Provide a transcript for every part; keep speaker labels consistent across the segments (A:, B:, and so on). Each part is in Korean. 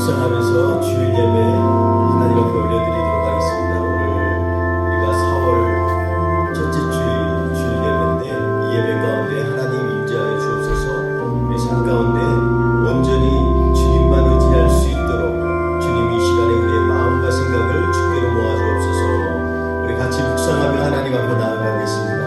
A: 묵상하면서 주일 예배 하나님 앞에 올려드리도록 하겠습니다. 오늘 우리가 4월 첫째 주일 예배인데 이 예배 가운데 하나님 임재하여 주옵소서. 우리 삶 가운데 온전히 주님만 의지할 수 있도록 주님 이 시간에 우리의 마음과 생각을 주께로 모아 주옵소서. 우리 같이 묵상하며 하나님 앞에 나아가겠습니다.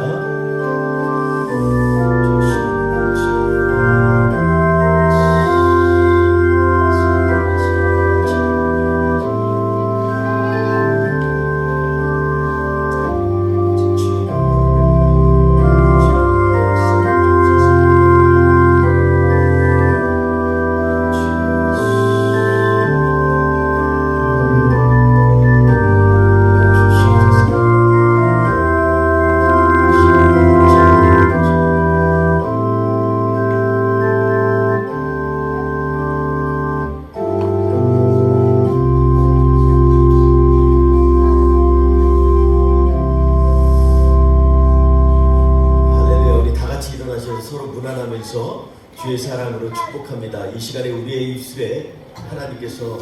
A: 주의 사랑으로 축복합니다. 이 시간에 우리의 입술에 하나님께서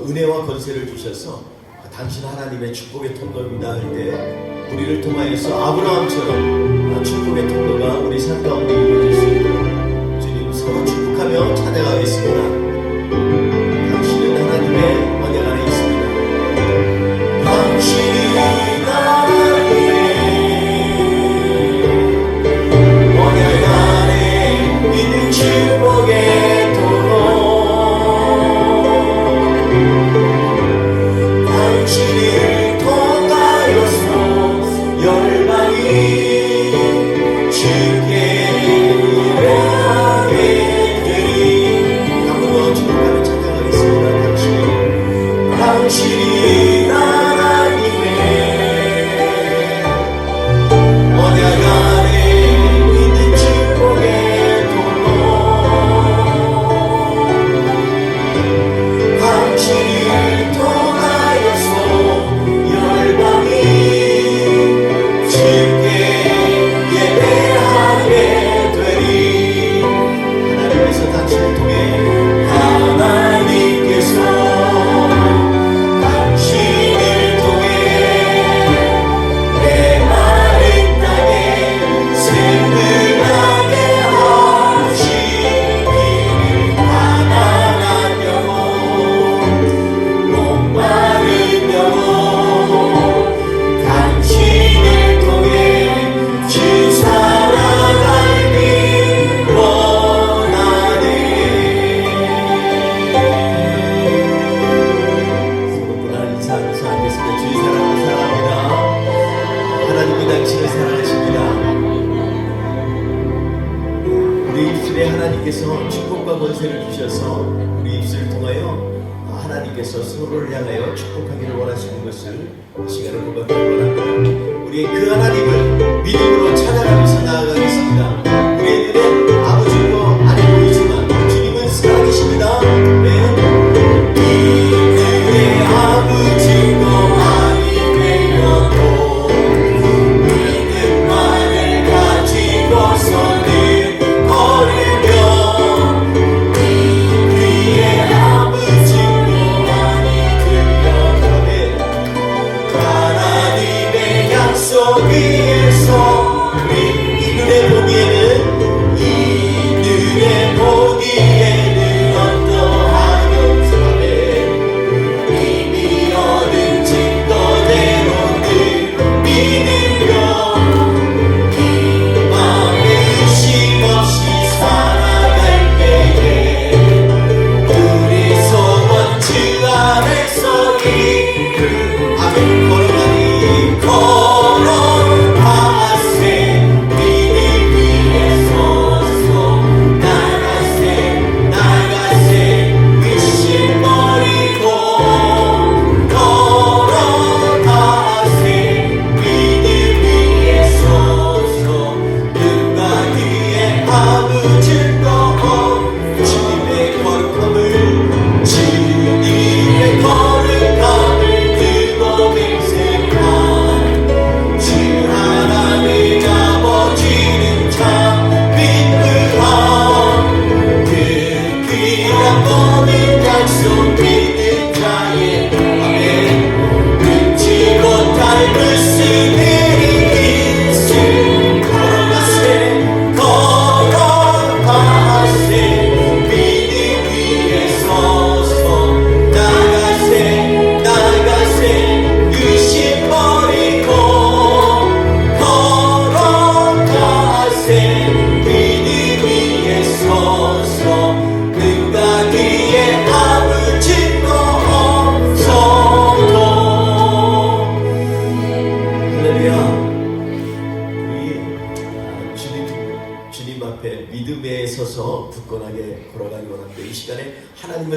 A: 은혜와 권세를 주셔서 당신 하나님의 축복의 통로입니다 할 때 우리를 통하여서 아브라함처럼 축복의 통로가 우리 삶 가운데 이루어질 수 있도록 주님 서로 축복하며 찬양하겠습니다. 당신은 하나님의 언약 안에 있습니다. 당신이 축복의 도로 당신을 통하여서 열방이 주께 예배하게 되리. 한번 더 축복하며 찬양하겠습니다. 당신이 하나님의 언약 안에 있는 축복의 하나님께서 축복과 권세를 주셔서 우리 입술을 통하여 하나님께서 서로를 향하여 축복하기를 원하시는 것을 이 시간에 고백하기 원합니다. 우리의 그 하나님을 믿음으로 찬양하면서 나아가겠습니다. 우리의 눈엔 아버지로 안 보이지만 주님은 살아계십니다. 믿음의 아버지로 아니 되어도 믿음만을 가지고서는 걸으며 하나님의 약속 위에서 우리 이 눈에 보기에는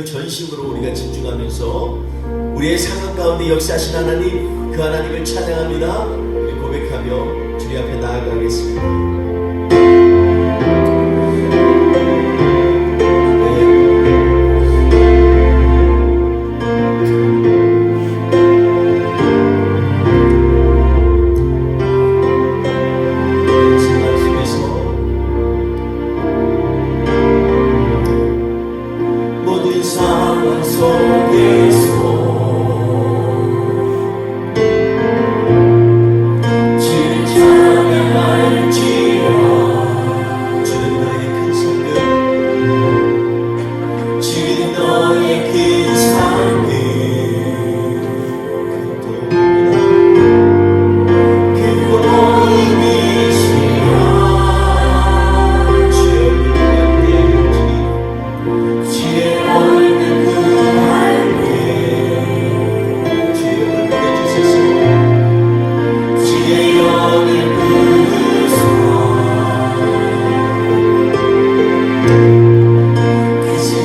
A: 전심으로 우리가 집중하면서 우리의 상황 가운데 역사하신 하나님, 그 하나님을 찬양합니다. 우리 고백하며 주님 앞에 나아가겠습니다.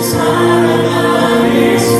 B: 살아가겠습니다.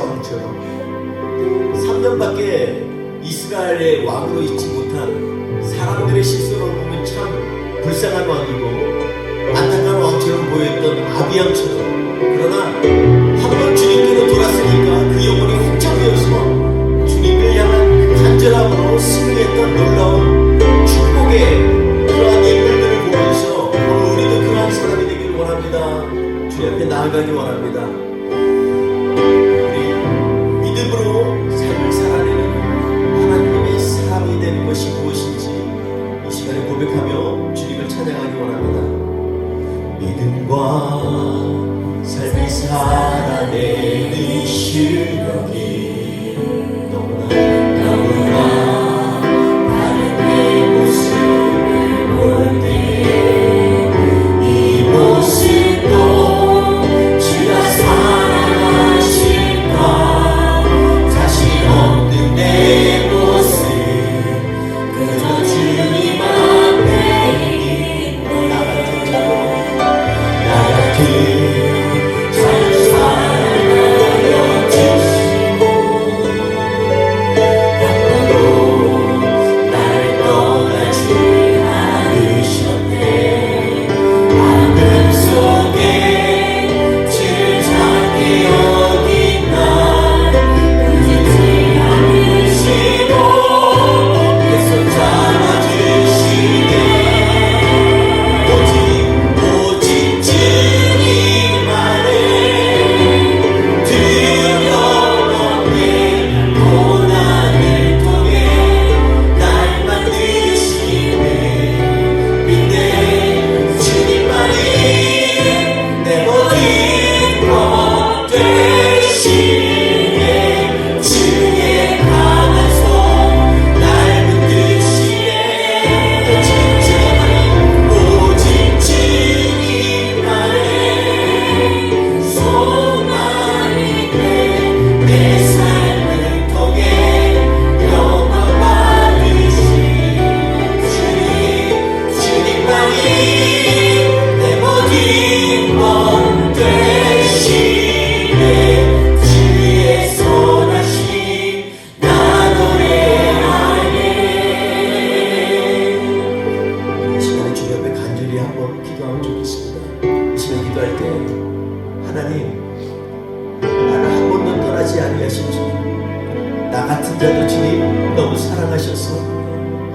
A: 왕처럼 3년밖에 이스라엘의 왕으로 있지 못한 사람들의 시선으로 보면 참 불쌍한 왕이고 안타까운 왕처럼 보였던 아비암처럼, 그러나 한번 주님께로 돌았으니까 그 영혼이 확정되어서 주님을 향한 간절함으로 승리했던 놀라운 축복의 그러한 인물들을 보면서 오늘 우리도 그러한 사람이 되기를 원합니다. 주님 앞에 나아가기 원합니다. 우리 믿음으로 삶을 살아내는 하나님의 삶이 되는 것이 무엇인지 이 시간에 고백하며 주님을 찬양하기 원합니다. 믿음과 삶이 살아내는 실력이 너무나 다른 내 모습을 볼 때 이 모습도 주가 사랑하실까, 자신 없는 내 모습 그저 주님 앞에 있네. 나 같은 자를 사랑하여 주시고 한 번도 날 떠나지 않으셨네. 하늘 속에 주를 찾게 여긴 날 잊지 않으시고 내 손 잡아주시네. 오직 주님만의 두려움 없는 고난을 통해 날 만드시는 믿네. 주님만이 내 모든 것 되시네. 주의 강한 손 날 붙드시네. 오직 주님만의 소망이 돼 내 삶을 통해 영광 받으신 주님만이 내 모든 것 되시네. 주의 선하심 나 노래하네. 이 시간에 주님 앞에 간절히 한번 기도하면 좋겠습니다. 이 시간 기도할 때 하나님, 나를 한 번도 떠나지 아니하신 주님, 나 같은 자도 주님 너무 사랑하셔서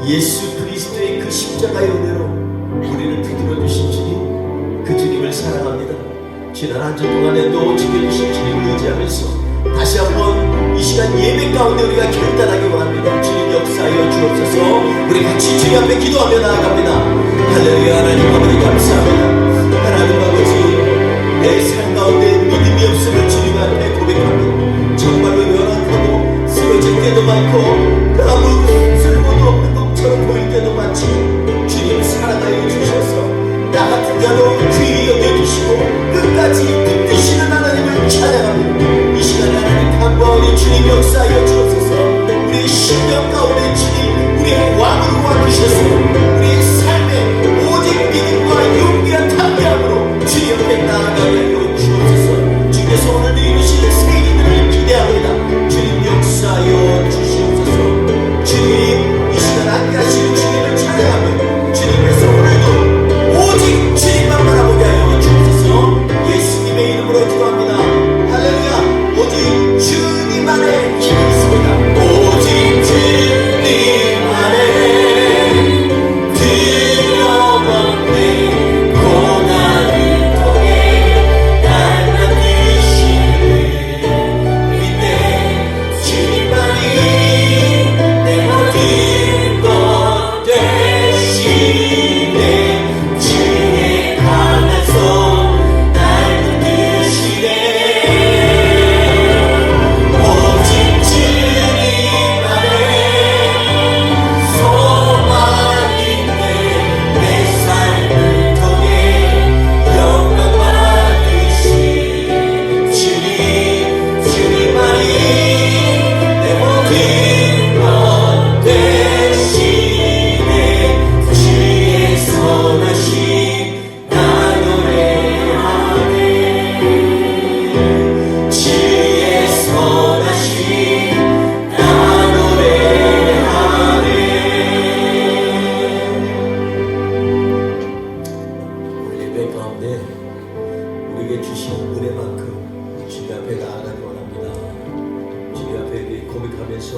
A: 예수 그리스도의 그 십자가의 은혜로 우리를 붙들어 주신 주님, 그 주님을 사랑합니다. 지난 한 주 동안에 또 지켜주신 주님을 의지하면서 다시 한번 이 시간 예배 가운데 우리가 결단하기 원합니다. 주님 역사하여 주옵소서. 우리 같이 주님 앞에 기도하며 나아갑니다. 할렐루야. 하나님 아버지 감사합니다. 하나님 아버지, 내 삶 가운데 믿음이 없음을 주님 앞에 고백합니다. 정말로 연약하고 쓰러질 때도 많고 아무 쓸모도 없는 것처럼 보일 때도 많지만 주님 사랑하여 주셔서 나 같은 자도 귀히 여겨주시고 끝까지 붙드시는 하나님을 찬양합니다. 이 시간에 하나님 간구하오니 주님 역사하여 주옵소서. 우리의 심령 가운데 주님 우리의 왕으로 와주셔서 우리의 삶에 오직 믿음과 용기와 담대함으로 주님 옆에 나아가게 하여 주옵소서. 주께서 오늘 이루실 새 일들을 기대합니다. 주님 역사하여 주시옵소서. 주님 이 시간 함께하시는 주님을 찬양하며 주님께서 오늘도 오직 주님만 바라보게 하여 주옵소서. 예수님의 이름으로 기도합니다. 할렐루야. 오직 주님만의 힘이 있습니다. 기도하면서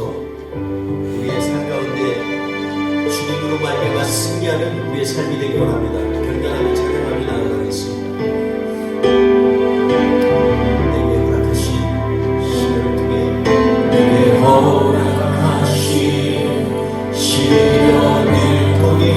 A: 우리의 삶 가운데 주님으로 말미암아 승리하는 우리의 삶이 되기 원합니다. 결단하게 찬양하며 나아가겠습니다. 내게 허락하신 시련을 통해 내게 허락하신 시련을 통해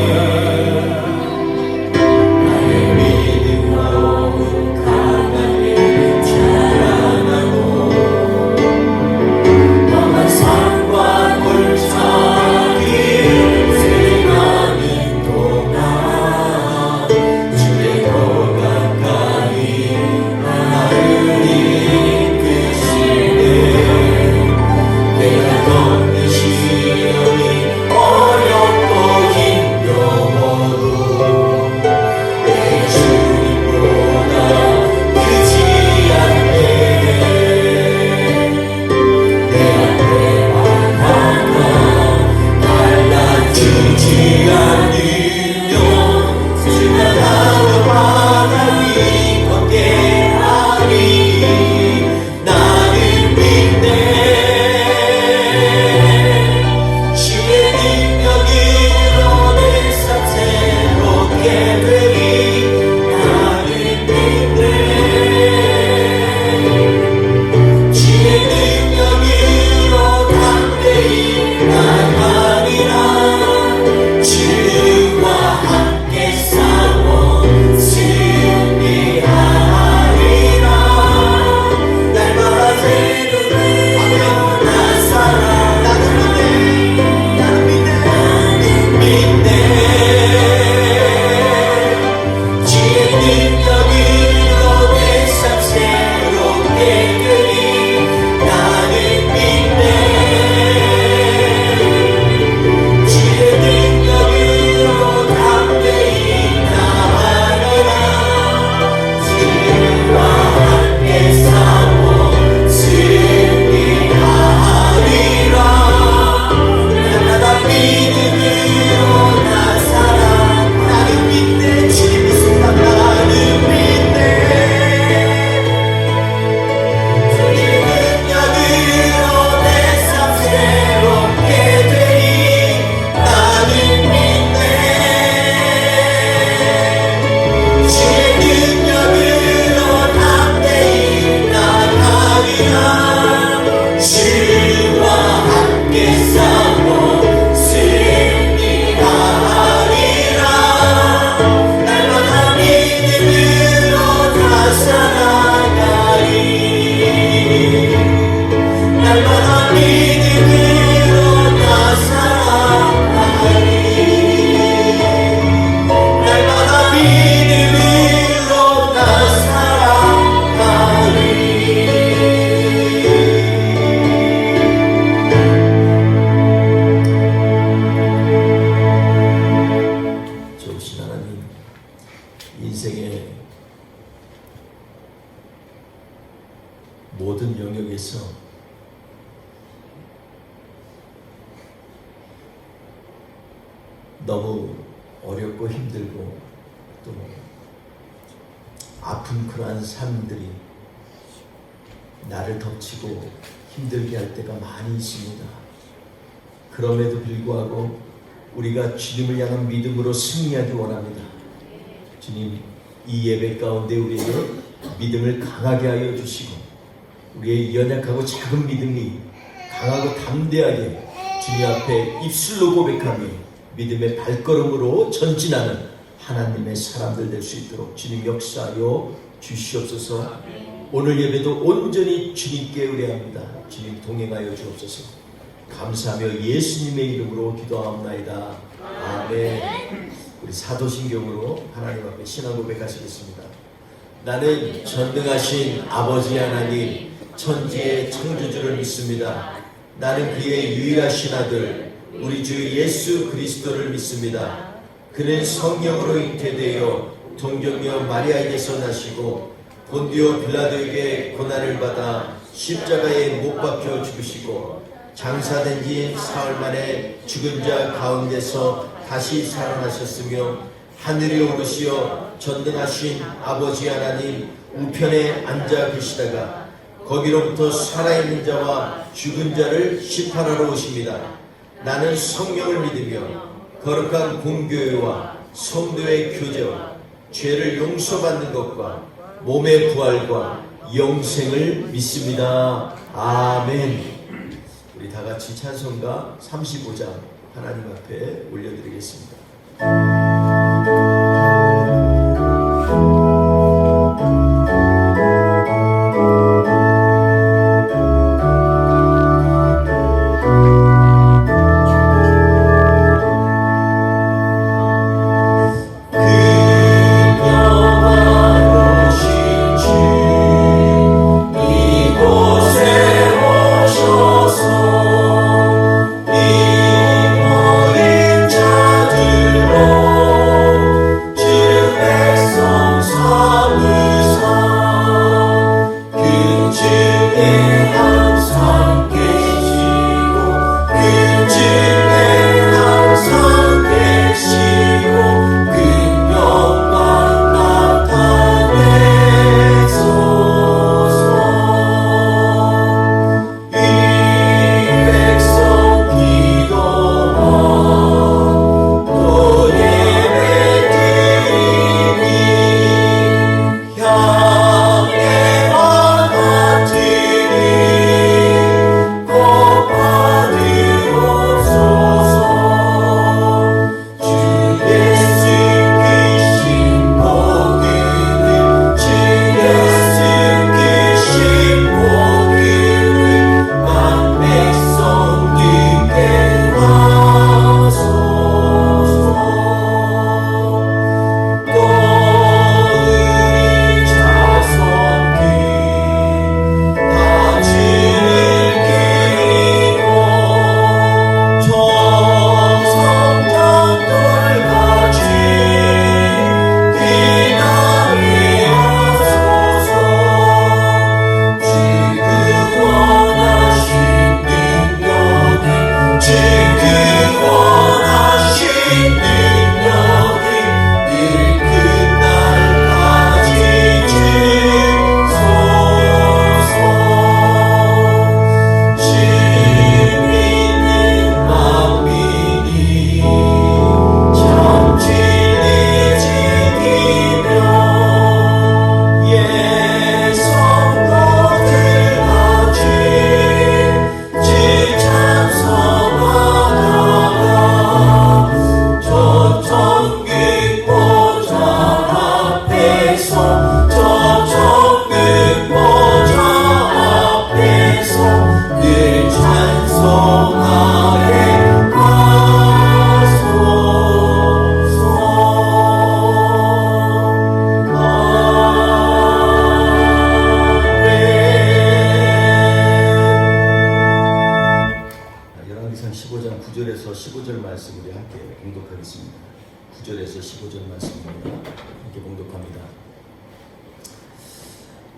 A: 모든 영역에서 너무 어렵고 힘들고 또 아픈 그러한 삶들이 나를 덮치고 힘들게 할 때가 많이 있습니다. 그럼에도 불구하고 우리가 주님을 향한 믿음으로 승리하기 원합니다. 주님, 이 예배 가운데 우리에게 믿음을 강하게 하여 주시고 우리의 연약하고 작은 믿음이 강하고 담대하게 주님 앞에 입술로 고백하며 믿음의 발걸음으로 전진하는 하나님의 사람들 될 수 있도록 주님 역사하여 주시옵소서. 오늘 예배도 온전히 주님께 의뢰합니다. 주님 동행하여 주옵소서. 감사하며 예수님의 이름으로 기도하옵나이다. 아멘. 우리 사도신경으로 하나님 앞에 신앙 고백하시겠습니다. 나는 전능하신 아버지 하나님 천지의 창조주를 믿습니다. 나는 그의 유일하신 아들 우리 주 예수 그리스도를 믿습니다. 그는 성령으로 잉태되어 동정녀 마리아에게서 나시고 본디오 빌라도에게 고난을 받아 십자가에 못 박혀 죽으시고 장사된 지 사흘 만에 죽은 자 가운데서 다시 살아나셨으며 하늘에 오르시어 전능하신 아버지 하나님 우편에 앉아 계시다가 거기로부터 살아있는 자와 죽은 자를 심판하러 오십니다. 나는 성령을 믿으며 거룩한 공교회와 성도의 교제와 죄를 용서받는 것과 몸의 부활과 영생을 믿습니다. 아멘. 우리 다 같이 찬송가 35장 하나님 앞에 올려드리겠습니다.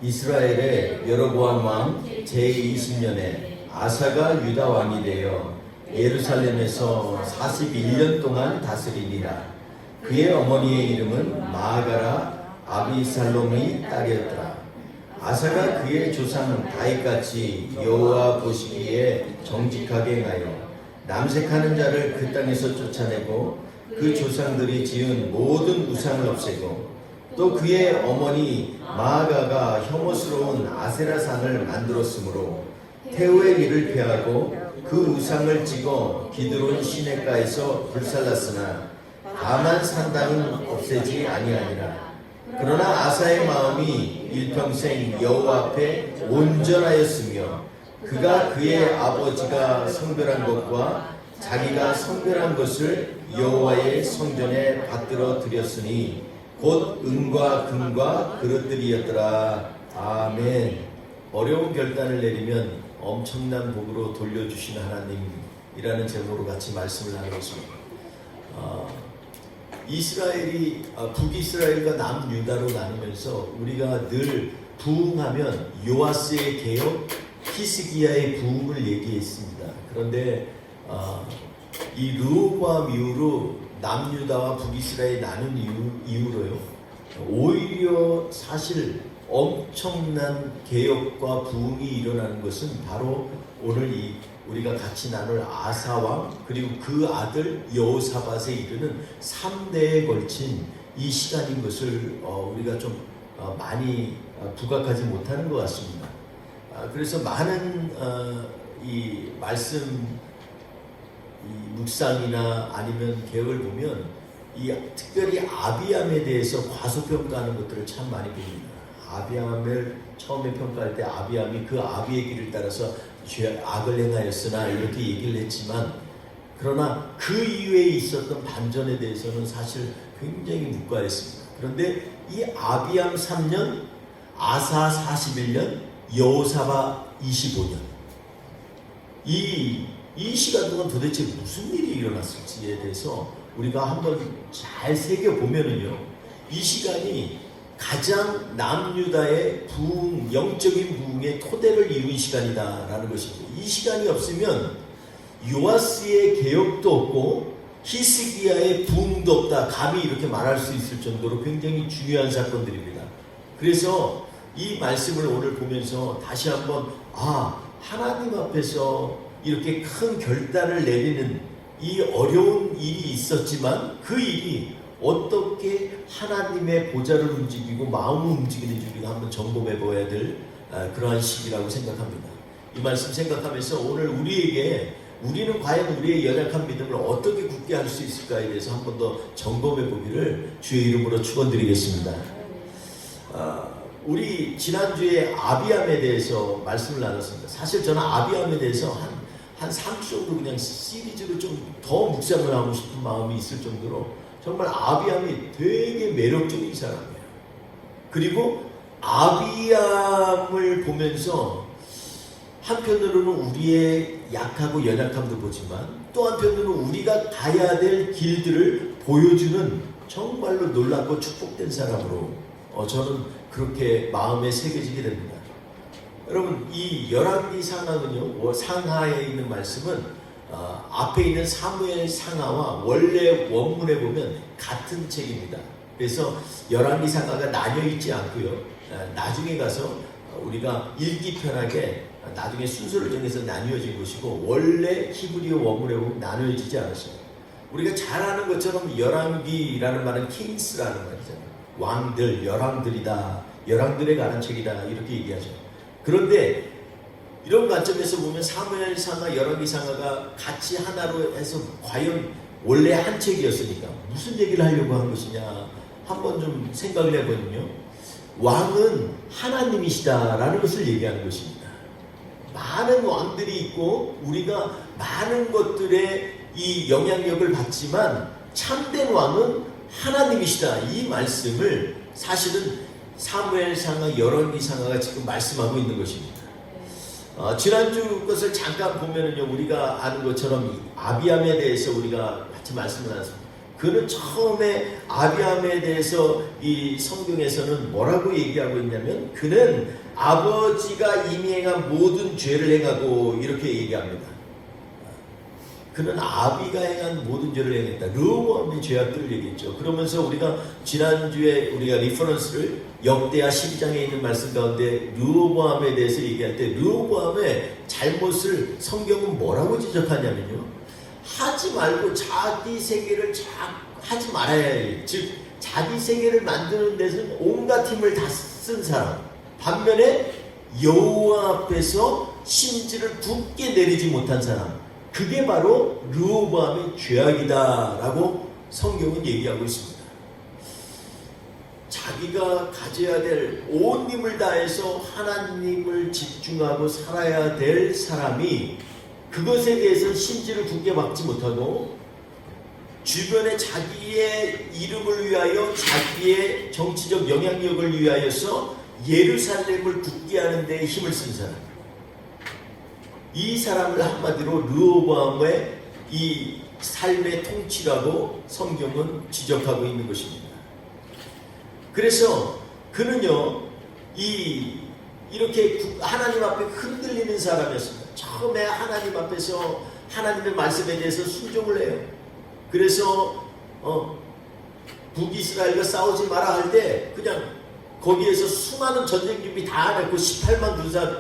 A: 이스라엘의 여로보암 왕 제20년에 아사가 유다 왕이 되어 예루살렘에서 41년 동안 다스리니라. 그의 어머니의 이름은 마아가라 아비살롬의 딸이었더라. 아사가 그의 조상 다윗같이 여호와 보시기에 정직하게 행하여 남색하는 자를 그 땅에서 쫓아내고 그 조상들이 지은 모든 우상을 없애고 또 그의 어머니 마아가가 혐오스러운 아세라산을 만들었으므로 태우의 일을 피하고 그 우상을 찍어 기드론 시내가에서 불살랐으나 다만 산당은 없애지 아니하니라. 그러나 아사의 마음이 일평생 여호와 앞에 온전하였으며 그가 그의 아버지가 성별한 것과 자기가 성별한 것을 여호와의 성전에 받들어 드렸으니 곧 은과 금과 그릇들이었더라. 아멘. 어려운 결단을 내리면 엄청난 복으로 돌려주신 하나님이라는 제목으로 같이 말씀을 나누겠습니다. 이스라엘이 북이스라엘과 남유다로 나누면서 우리가 늘 부흥하면 요아스의 개혁, 히스기야의 부흥을 얘기했습니다. 그런데 이 르호보암 이후로 남유다와 북이스라엘이 나눈 이후로요, 오히려 사실 엄청난 개혁과 부흥이 일어나는 것은 바로 오늘 우리가 같이 나눌 아사왕 그리고 그 아들 여호사밧에 이르는 3대에 걸친 이 시간인 것을 우리가 좀 많이 부각하지 못하는 것 같습니다. 그래서 많은 이 말씀 묵상이나 아니면 개혁을 보면 특별히 아비암에 대해서 과소평가하는 것들을 참 많이 봅니다. 아비암을 처음에 평가할 때 아비암이 그 아비의 길을 따라서 악을 행하였으나 이렇게 얘기를 했지만, 그러나 그 이후에 있었던 반전에 대해서는 사실 굉장히 묵과했습니다. 그런데 이 아비암 3년, 아사 41년, 여호사밧 25년, 이 시간 동안 도대체 무슨 일이 일어났을지에 대해서 우리가 한번 잘 새겨보면은요, 이 시간이 가장 남유다의 부흥, 영적인 부흥의 토대를 이룬 시간이다라는 것입니다. 이 시간이 없으면 요아스의 개혁도 없고 히스기야의 부흥도 없다, 감히 이렇게 말할 수 있을 정도로 굉장히 중요한 사건들입니다. 그래서 이 말씀을 오늘 보면서 다시 한번 하나님 앞에서 이렇게 큰 결단을 내리는 이 어려운 일이 있었지만 그 일이 어떻게 하나님의 보좌를 움직이고 마음을 움직이는지 우리가 한번 점검해 보아야 될 그러한 시기라고 생각합니다. 이 말씀 생각하면서 오늘 우리는 과연 우리의 연약한 믿음을 어떻게 굳게 할 수 있을까에 대해서 한 번 더 점검해 보기를 주의 이름으로 축원드리겠습니다. 우리 지난주에 아비암에 대해서 말씀을 나눴습니다. 사실 저는 아비암에 대해서 한 3주 정도 그냥 시리즈로 좀 더 묵상을 하고 싶은 마음이 있을 정도로 정말 아비암이 되게 매력적인 사람이에요. 그리고 아비암을 보면서 한편으로는 우리의 약하고 연약함도 보지만 또 한편으로는 우리가 가야 될 길들을 보여주는 정말로 놀랍고 축복된 사람으로 저는 그렇게 마음에 새겨지게 됩니다. 여러분, 이 열왕기 상하는요, 상하에 있는 말씀은 앞에 있는 사무엘 상하와 원래 원문에 보면 같은 책입니다. 그래서 열왕기 상하가 나뉘어 있지 않고요, 나중에 가서 우리가 읽기 편하게 나중에 순서를 정해서 나뉘어진 것이고, 원래 히브리어 원문에 보면 나뉘어지지 않았어요. 우리가 잘 아는 것처럼 열왕기라는 말은 킹스라는 말이잖아요. 왕들, 열왕들이다, 열왕들에 관한 책이다, 이렇게 얘기하죠. 그런데 이런 관점에서 보면 사무엘상하, 열왕기상하가 같이 하나로 해서 과연 원래 한 책이었으니까 무슨 얘기를 하려고 한 것이냐 한번 좀 생각을 해보면요, 왕은 하나님이시다라는 것을 얘기하는 것입니다. 많은 왕들이 있고 우리가 많은 것들에 이 영향력을 받지만 참된 왕은 하나님이시다, 이 말씀을 사실은 사무엘상하, 열왕기상하가 지금 말씀하고 있는 것입니다. 지난주 것을 잠깐 보면은요, 우리가 아는 것처럼 아비암에 대해서 우리가 같이 말씀을 나눴습니다. 그는 처음에 아비암에 대해서 이 성경에서는 뭐라고 얘기하고 있냐면, 그는 아버지가 이미 행한 모든 죄를 행하고 이렇게 얘기합니다. 그는 아비가 행한 모든 죄를 행했다. 르호보암의 죄악들을 얘기했죠. 그러면서 우리가 지난주에 우리가 리퍼런스를 역대하 12장에 있는 말씀 가운데 르호보암에 대해서 얘기할 때 르호보암의 잘못을 성경은 뭐라고 지적하냐면요, 하지 말고 자기 세계를 하지 말아야 해. 즉 자기 세계를 만드는 데서는 온갖 힘을 다 쓴 사람, 반면에 여호와 앞에서 심지를 굳게 내리지 못한 사람, 그게 바로 르호보암의 죄악이다라고 성경은 얘기하고 있습니다. 자기가 가져야 될 온 힘을 다해서 하나님을 집중하고 살아야 될 사람이 그것에 대해서 심지를 굳게 박지 못하고 주변에 자기의 이름을 위하여, 자기의 정치적 영향력을 위하여서 예루살렘을 굳게 하는 데 힘을 쓴 사람, 이 사람을 한마디로 르호보암의 이 삶의 통치라고 성경은 지적하고 있는 것입니다. 그래서 그는요, 이렇게 하나님 앞에 흔들리는 사람이었습니다. 처음에 하나님 앞에서 하나님의 말씀에 대해서 순종을 해요. 그래서 북이스라엘과 싸우지 마라 할 때 그냥 거기에서 수많은 전쟁 준비 다 해놓고 18만 군사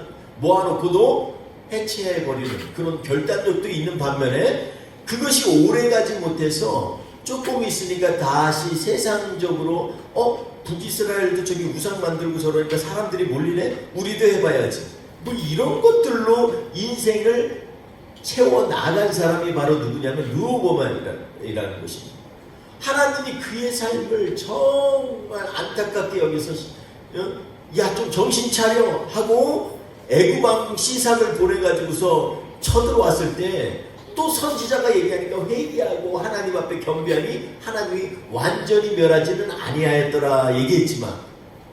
A: 모아놓고도 해체해버리는 그런 결단력도 있는 반면에 그것이 오래가지 못해서 조금 있으니까 다시 세상적으로 북이스라엘도 저기 우상 만들고 저러니까 사람들이 몰리네? 우리도 해봐야지. 뭐 이런 것들로 인생을 채워나간 사람이 바로 누구냐면 르호보암이라는 것입니다. 하나님이 그의 삶을 정말 안타깝게 여기서 야 좀 정신 차려 하고 애굽왕 시삭을 보내가지고서 쳐들어왔을 때 또 선지자가 얘기하니까 회개하고 하나님 앞에 겸비하니 하나님이 완전히 멸하지는 아니하였더라 얘기했지만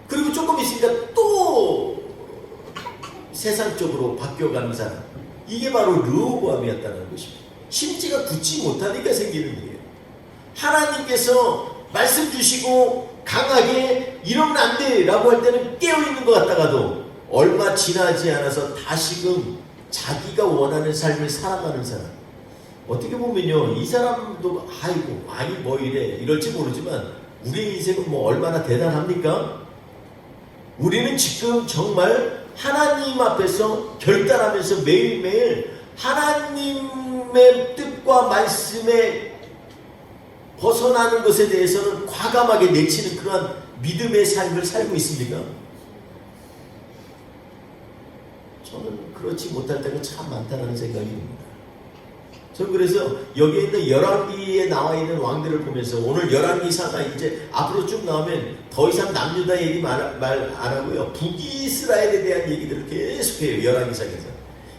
A: 그리고 조금 있으니까 또 세상적으로 바뀌어가는 사람 이게 바로 르호보암이었다는 것입니다. 심지가 굳지 못하니까 생기는 일이에요. 하나님께서 말씀 주시고 강하게 이러면 안 돼 라고 할 때는 깨어있는 것 같다가도 얼마 지나지 않아서 다시금 자기가 원하는 삶을 살아가는 사람 어떻게 보면요 이 사람도 아이고 아니 뭐 이럴지 모르지만 우리의 인생은 뭐 얼마나 대단합니까? 우리는 지금 정말 하나님 앞에서 결단하면서 매일매일 하나님의 뜻과 말씀에 벗어나는 것에 대해서는 과감하게 내치는 그러한 믿음의 삶을 살고 있습니까? 저는 그렇지 못할 때가 참 많다는 생각이 듭니다. 저는 그래서 여기에 있는 열왕기에 나와 있는 왕들을 보면서 오늘 열왕기사가 이제 앞으로 쭉 나오면 더 이상 남유다 얘기 말 안 하고요. 북이스라엘에 대한 얘기들을 계속해요. 열왕기사에서.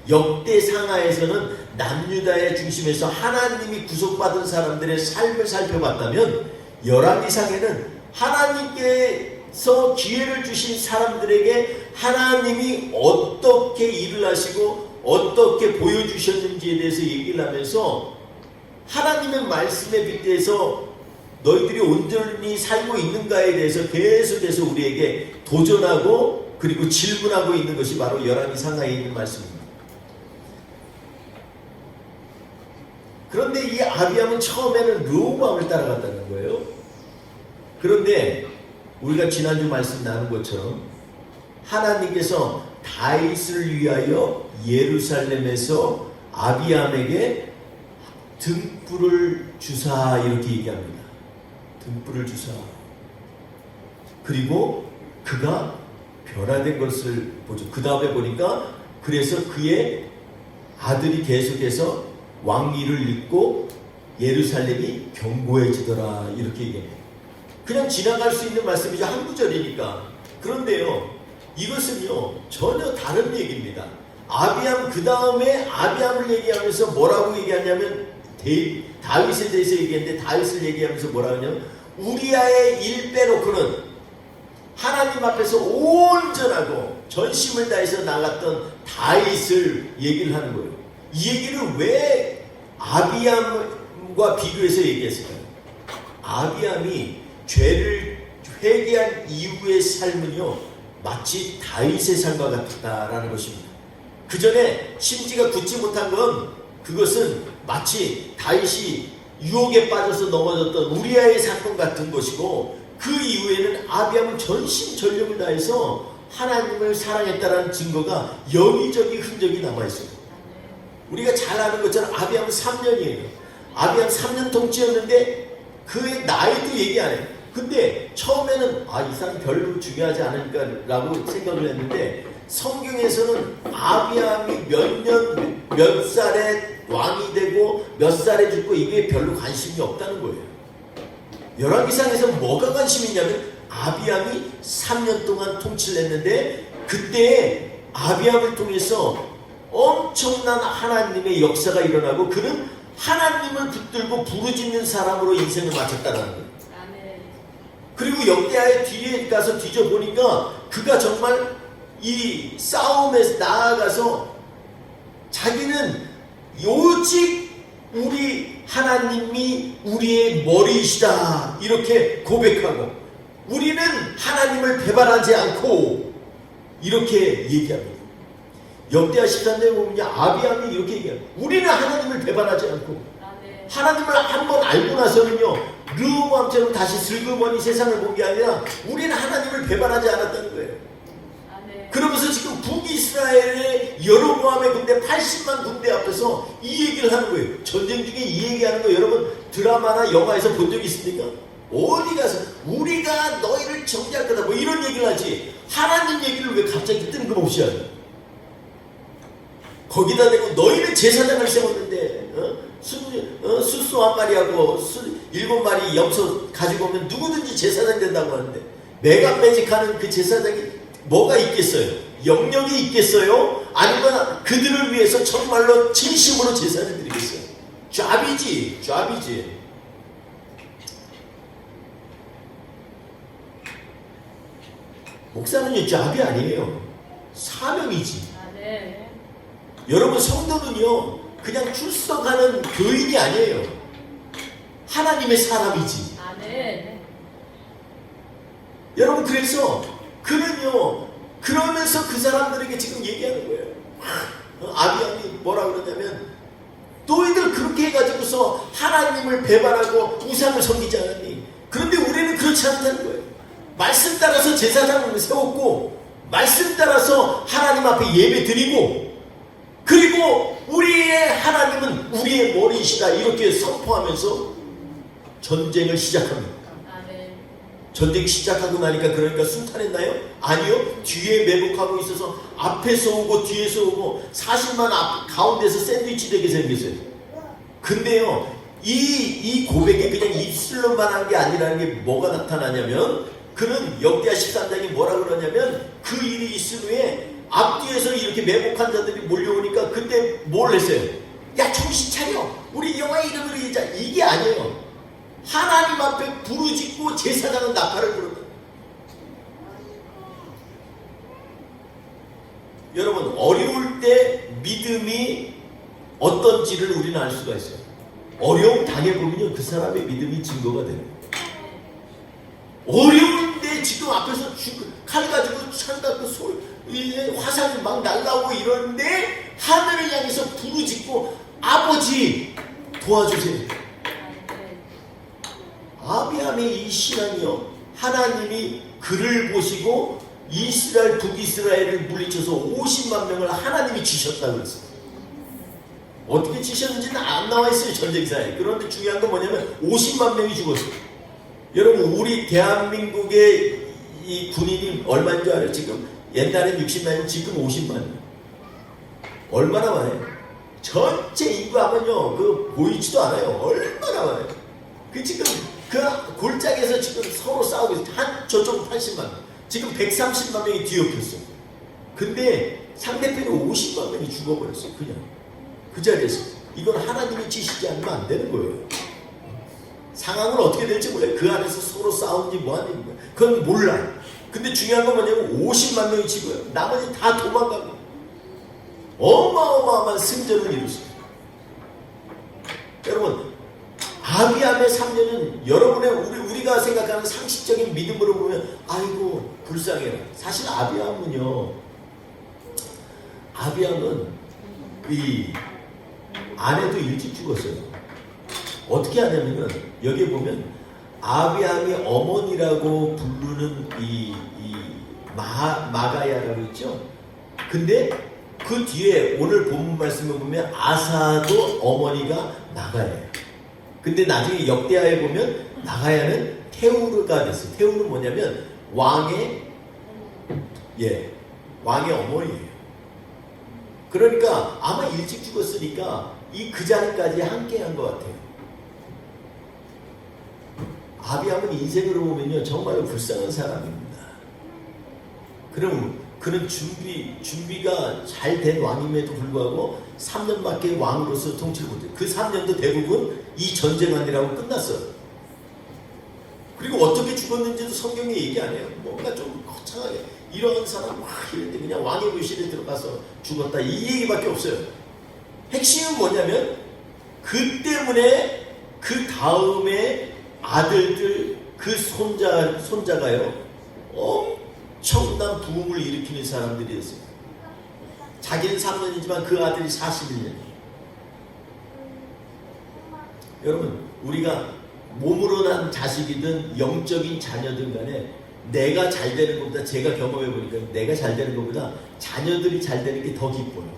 A: 역대상하에서는 남유다의 중심에서 하나님이 구속받은 사람들의 삶을 살펴봤다면 열왕기상에는 하나님께서 기회를 주신 사람들에게 하나님이 어떻게 일을 하시고 어떻게 보여주셨는지에 대해서 얘기를 하면서 하나님의 말씀에 빗대서 너희들이 온전히 살고 있는가에 대해서 계속해서 우리에게 도전하고 그리고 질문하고 있는 것이 바로 열왕기상하에 있는 말씀입니다. 그런데 이 아비암은 처음에는 르호보암을 따라갔다는 거예요. 그런데 우리가 지난주 말씀 나눈 것처럼 하나님께서 다윗을 위하여 예루살렘에서 아비암에게 등불을 주사 이렇게 얘기합니다. 등불을 주사. 그리고 그가 변화된 것을 보죠. 그 다음에 보니까 그래서 그의 아들이 계속해서 왕위를 잇고 예루살렘이 견고해지더라 이렇게 얘기해요. 그냥 지나갈 수 있는 말씀이죠. 한 구절이니까. 그런데요 이것은요 전혀 다른 얘기입니다. 아비암 그 다음에 아비암을 얘기하면서 뭐라고 얘기하냐면 다윗에 대해서 얘기했는데 다윗을 얘기하면서 뭐라고 하냐면 우리아의 일 빼놓고는 하나님 앞에서 온전하고 전심을 다해서 나갔던 다윗을 얘기를 하는 거예요. 이 얘기를 왜 아비암과 비교해서 얘기했을까요? 아비암이 죄를 회개한 이후의 삶은요 마치 다윗의 삶과 같다라는 것입니다. 그 전에 심지가 굳지 못한 건 그것은 마치 다윗이 유혹에 빠져서 넘어졌던 우리아의 사건 같은 것이고 그 이후에는 아비암은 전심전력을 다해서 하나님을 사랑했다는 증거가 여기저기 흔적이 남아있어요. 우리가 잘 아는 것처럼 아비암은 3년이에요. 아비암 3년 통치였는데 그의 나이도 얘기 안 해요. 근데 처음에는 이 사람 별로 중요하지 않을까 라고 생각을 했는데 성경에서는 아비암이 몇 살에 왕이 되고 몇 살에 죽고 이게 별로 관심이 없다는 거예요. 열왕기상에서 뭐가 관심이 있냐면 아비암이 3년 동안 통치를 했는데 그때 아비암을 통해서 엄청난 하나님의 역사가 일어나고 그는 하나님을 붙들고 부르짖는 사람으로 인생을 마쳤다는 거예요. 그리고 역대하의 뒤에 가서 뒤져보니까 그가 정말 이 싸움에서 나아가서 자기는 오직 우리 하나님이 우리의 머리이시다 이렇게 고백하고 우리는 하나님을 배반하지 않고 이렇게 얘기합니다. 역대하 13장에 보면 아비암이 이렇게 얘기합니다. 우리는 하나님을 배반하지 않고 하나님을 한번 알고 나서는요, 르호보암처럼 다시 슬그머니 세상을 본 게 아니라 우리는 하나님을 배반하지 않았다는 거예요. 그러면서 지금 북이스라엘의 여로보암의 군대 80만 군대 앞에서 이 얘기를 하는 거예요. 전쟁 중에 이 얘기하는 거 여러분 드라마나 영화에서 본 적 있습니까? 어디 가서 우리가 너희를 정죄할 거다 뭐 이런 얘기를 하지, 하나님 얘기를 왜 갑자기 뜬금없이 하냐. 거기다 대고 너희는 제사장을 세웠는데 수수 한 마리하고 7마리 염소 가지고 오면 누구든지 제사장 된다고 하는데, 내가 매직하는 그 제사장이 뭐가 있겠어요? 영역이 있겠어요? 아니면 그들을 위해서 정말로 진심으로 제사를 드리겠어요? 잡이지. 목사는요, 잡이 아니에요. 사명이지.
B: 네.
A: 여러분, 성도는요, 그냥 출석하는 교인이 아니에요. 하나님의 사람이지.
B: 네.
A: 여러분, 그래서 그는요, 그러면서 그 사람들에게 지금 얘기하는 거예요. 아비암이 뭐라 그러냐면, 너희들 그렇게 해가지고서 하나님을 배반하고 우상을 섬기지 않았니? 그런데 우리는 그렇지 않다는 거예요. 말씀 따라서 제사장을 세웠고, 말씀 따라서 하나님 앞에 예배 드리고, 그리고 우리의 하나님은 우리의 머리이시다 이렇게 선포하면서 전쟁을 시작합니다. 전쟁 시작하고 나니까 그러니까 순탄했나요? 아니요. 뒤에 매복하고 있어서 앞에서 오고 뒤에서 오고 40만 가운데서 샌드위치 되게 생겼어요. 근데요, 이 고백이 그냥 입술로만 한 게 아니라는 게 뭐가 나타나냐면, 그는 역대하 13장이 뭐라 그러냐면, 그 일이 있은 후에 앞뒤에서 이렇게 매복한 자들이 몰려오니까 그때 뭘 했어요? 야, 정신 차려, 우리 여호와의 이름으로 이자. 이게 아니에요. 하나님 앞에 부르짖고 제사장은 나팔을 부른다. 여러분, 어려울 때 믿음이 어떤지를 우리는 알 수가 있어요. 어려움 당해보면요, 그 사람의 믿음이 증거가 돼요. 어려운데 지금 앞에서 칼 가지고 창 갖고 화살이 막 날라오고 이러는데 하늘을 향해서 부르짖고 아버지 도와주세요. 아비암의 이 신앙이요, 하나님이 그를 보시고 이스라엘 북이스라엘을 물리쳐서 50만 명을 하나님이 주셨다고 그랬어요. 어떻게 주셨는지는 안 나와 있어요, 전쟁사에. 그런데 중요한 건 뭐냐면 50만 명이 죽었어요. 여러분, 우리 대한민국의 이 군인이 얼마인 줄 알아요? 지금 옛날엔 60만이면 지금 50만. 얼마나 많아요? 전체 인구 하면요, 그 보이지도 않아요. 얼마나 많아요. 그 지금 그 골짜기에서 지금 서로 싸우고 있어요. 저쪽 80만, 지금 130만 명이 뒤엎였어요. 근데 상대편이 50만 명이 죽어버렸어요. 그냥 그 자리에서. 이건 하나님이 지시지 않으면 안 되는 거예요. 상황은 어떻게 될지 몰라요. 그 안에서 서로 싸운지 뭐하는지 몰라요. 그건 몰라요. 근데 중요한 건 뭐냐면 50만 명이 죽어요. 나머지 다 도망가고 어마어마한 승전을 이루었어요. 여러분, 아비암의 3년은 여러분의 우리가 생각하는 상식적인 믿음으로 보면 아이고 불쌍해라. 사실 아비암은 이 아내도 일찍 죽었어요. 어떻게 하냐면은 여기 보면 아비암의 어머니라고 부르는 이 마가야라고 있죠. 근데 그 뒤에 오늘 본문 말씀을 보면 아사도 어머니가 나가야예요. 근데 나중에 역대하에 보면 나가야는 테우르가 됐어요. 테우르는 뭐냐면 왕의 어머니예요. 그러니까 아마 일찍 죽었으니까 그 자리까지 함께한 것 같아요. 아비암은 인생으로 보면요, 정말로 불쌍한 사람입니다. 그럼 그는 준비가 잘 된 왕임에도 불구하고 3년밖에 왕으로서 통치를 못해요. 그 3년도 대부분 이 전쟁하느라고 끝났어요. 그리고 어떻게 죽었는지도 성경에 얘기 안 해요. 뭔가 좀 거창하게 이런 사람 막 이럴 때 그냥 왕의 묘실에 들어가서 죽었다 이 얘기밖에 없어요. 핵심은 뭐냐면 그 때문에 그 다음에 아들들 그 손자가요 엄청난 부흥을 일으키는 사람들이었어요. 자기는 3년이지만 그 아들이 41년. 여러분, 우리가 몸으로 난 자식이든 영적인 자녀든 간에 내가 잘 되는 것보다, 제가 경험해 보니까 내가 잘 되는 것보다 자녀들이 잘 되는 게 더 기뻐요.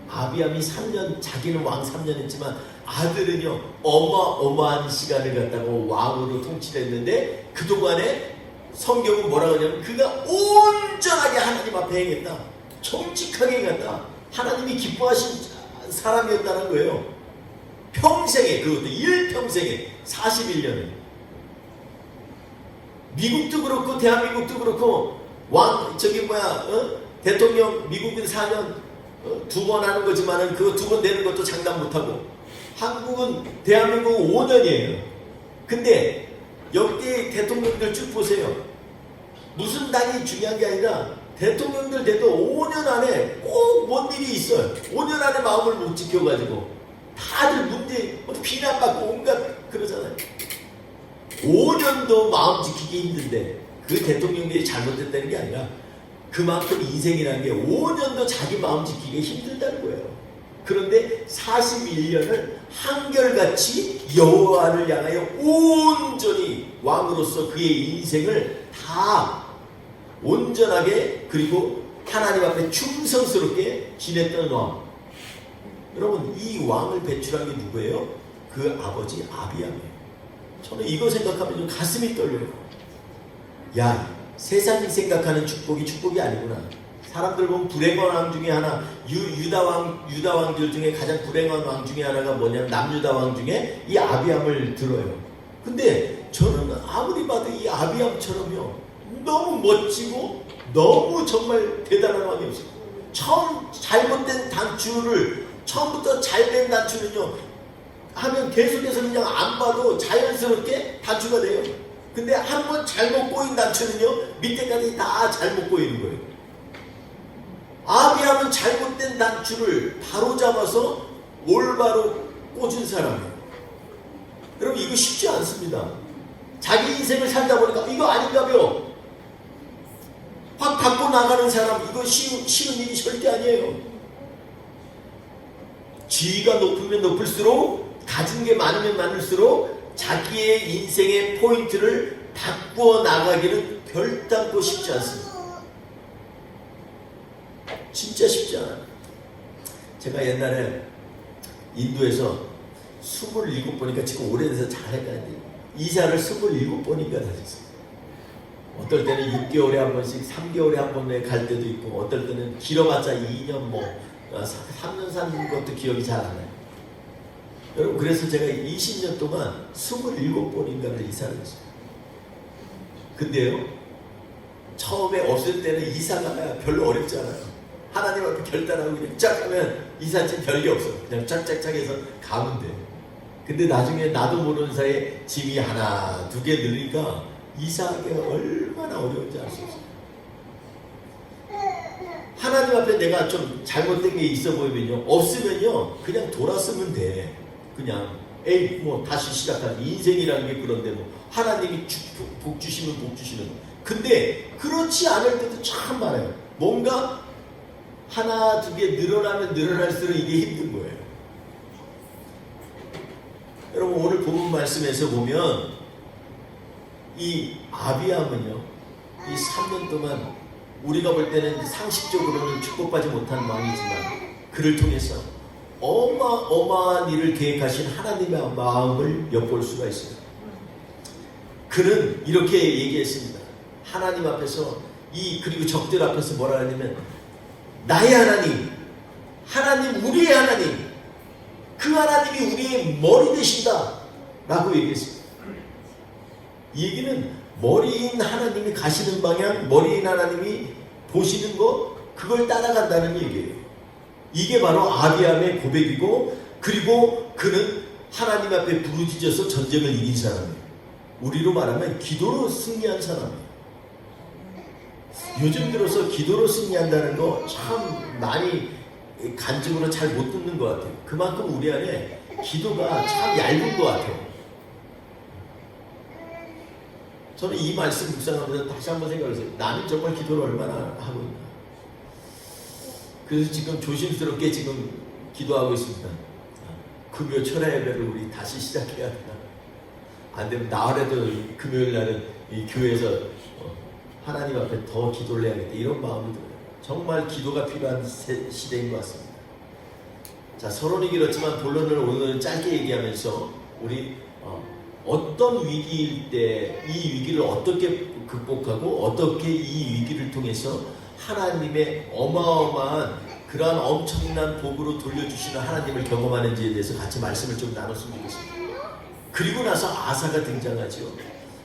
A: 아비암이 3년, 자기는 왕 3년 했지만 아들은요 어마어마한 시간을 갖다가 왕으로 통치했는데 그동안에 성경은 뭐라고 하냐면 그가 온전하게 하나님 앞에 행했다, 정직하게 행했다, 하나님이 기뻐하신 사람이었다는 거예요. 평생에, 그것도 일평생에 41년을. 미국도 그렇고 대한민국도 그렇고 대통령 미국은 4년 2번 하는 거지만은 그거 2번 되는 것도 장담 못하고, 한국은 대한민국은 5년이에요. 근데 역대 대통령들 쭉 보세요. 무슨 당이 중요한 게 아니라 대통령들 돼도 5년 안에 꼭 뭔 일이 있어요. 5년 안에 마음을 못 지켜가지고 다들 문제 비난받고 온갖 그러잖아요. 5년도 마음 지키기 힘든데 그 대통령들이 잘못됐다는 게 아니라 그만큼 인생이라는 게 5년도 자기 마음 지키기 힘들다는 거예요. 그런데 41년을 한결같이 여호와를 향하여 온전히 왕으로서 그의 인생을 다 온전하게, 그리고 하나님 앞에 충성스럽게 지냈던 왕. 여러분, 이 왕을 배출한 게 누구예요? 그 아버지 아비암이에요. 저는 이거 생각하면 좀 가슴이 떨려요. 야, 세상이 생각하는 축복이 축복이 아니구나. 사람들 보면 불행한 왕 중에 하나, 유다 왕들 중에 가장 불행한 왕 중에 하나가 뭐냐면 남유다 왕 중에 이 아비암을 들어요. 근데 저는 아무리 봐도 이 아비암처럼요 너무 멋지고 너무 정말 대단한 왕이 없어요. 처음 잘못된 단추를, 처음부터 잘된 단추는요 하면 계속해서 그냥 안 봐도 자연스럽게 단추가 돼요. 근데 한 번 잘못 꼬인 단추는요 밑에까지 다 잘못 꼬이는 거예요. 아비암은 잘못된 단추를 바로 잡아서 올바로 꽂은 사람이에요. 여러분, 이거 쉽지 않습니다. 자기 인생을 살다 보니까 이거 아닌가요? 확 바꿔 나가는 사람, 이거 쉬운 일이 절대 아니에요. 지위가 높으면 높을수록, 가진 게 많으면 많을수록 자기의 인생의 포인트를 바꾸어 나가기는 결단코 쉽지 않습니다. 진짜 쉽지 않아요. 제가 옛날에 인도에서 27번이니까 지금 오래돼서 잘 헷갈리는데 이사를 27번인가 다녔어요. 어떨 때는 6개월에 한 번씩, 3개월에 한 번에 갈 때도 있고, 어떨 때는 길어봤자 2년 3년 사는 것도 기억이 잘 안 나요. 여러분, 그래서 제가 20년 동안 27번인가를 이사를 했어요. 근데요, 처음에 없을 때는 이사가 별로 어렵잖아요. 하나님 앞에 결단하고 그냥 쫙 하면 이삿짐 별게 없어. 그냥 쫙쫙쫙 해서 가면 돼. 근데 나중에 나도 모르는 사이에 짐이 하나, 2개 늘으니까 이사하기가 얼마나 어려운지 알 수 있어요. 하나님 앞에 내가 좀 잘못된 게 있어 보이면요, 없으면요 그냥 돌았으면 돼. 그냥 다시 시작하는 인생이라는 게 그런데 하나님이 복 주시면 복 주시는. 근데 그렇지 않을 때도 참 많아요. 뭔가 하나, 2개 늘어나면 늘어날수록 이게 힘든 거예요. 여러분, 오늘 본문 말씀에서 보면 이 아비암은요, 이 3년 동안 우리가 볼 때는 상식적으로는 축복받지 못한 왕이지만 그를 통해서 어마어마한 일을 계획하신 하나님의 마음을 엿볼 수가 있어요. 그는 이렇게 얘기했습니다. 하나님 앞에서 그리고 적들 앞에서 뭐라 하냐면, 나의 하나님, 우리의 하나님, 그 하나님이 우리의 머리 되신다 라고 얘기했습니다. 이 얘기는 머리인 하나님이 가시는 방향, 머리인 하나님이 보시는 거, 그걸 따라간다는 얘기예요. 이게 바로 아비암의 고백이고, 그리고 그는 하나님 앞에 부르짖어서 전쟁을 이긴 사람이에요. 우리로 말하면 기도로 승리한 사람이에요. 요즘 들어서 기도로 승리한다는 거 참 많이 간증으로 잘 못 듣는 것 같아요. 그만큼 우리 안에 기도가 참 얇은 것 같아요. 저는 이 말씀 묵상하면서 다시 한번 생각했어요. 나는 정말 기도를 얼마나 하고 있나. 그래서 지금 조심스럽게 지금 기도하고 있습니다. 금요 철야 예배를 우리 다시 시작해야 되나? 안 되면 나흘에도 금요일 날은 이 교회에서 하나님 앞에 더 기도를 해야겠다 이런 마음이 들어요. 정말 기도가 필요한 시대인 것 같습니다. 자, 서론이 길었지만 본론을 오늘은 짧게 얘기하면서 우리 어떤 위기일 때 이 위기를 어떻게 극복하고 어떻게 이 위기를 통해서 하나님의 어마어마한 그러한 엄청난 복으로 돌려주시는 하나님을 경험하는지에 대해서 같이 말씀을 좀 나눴으면 좋겠습니다. 그리고 나서 아사가 등장하죠.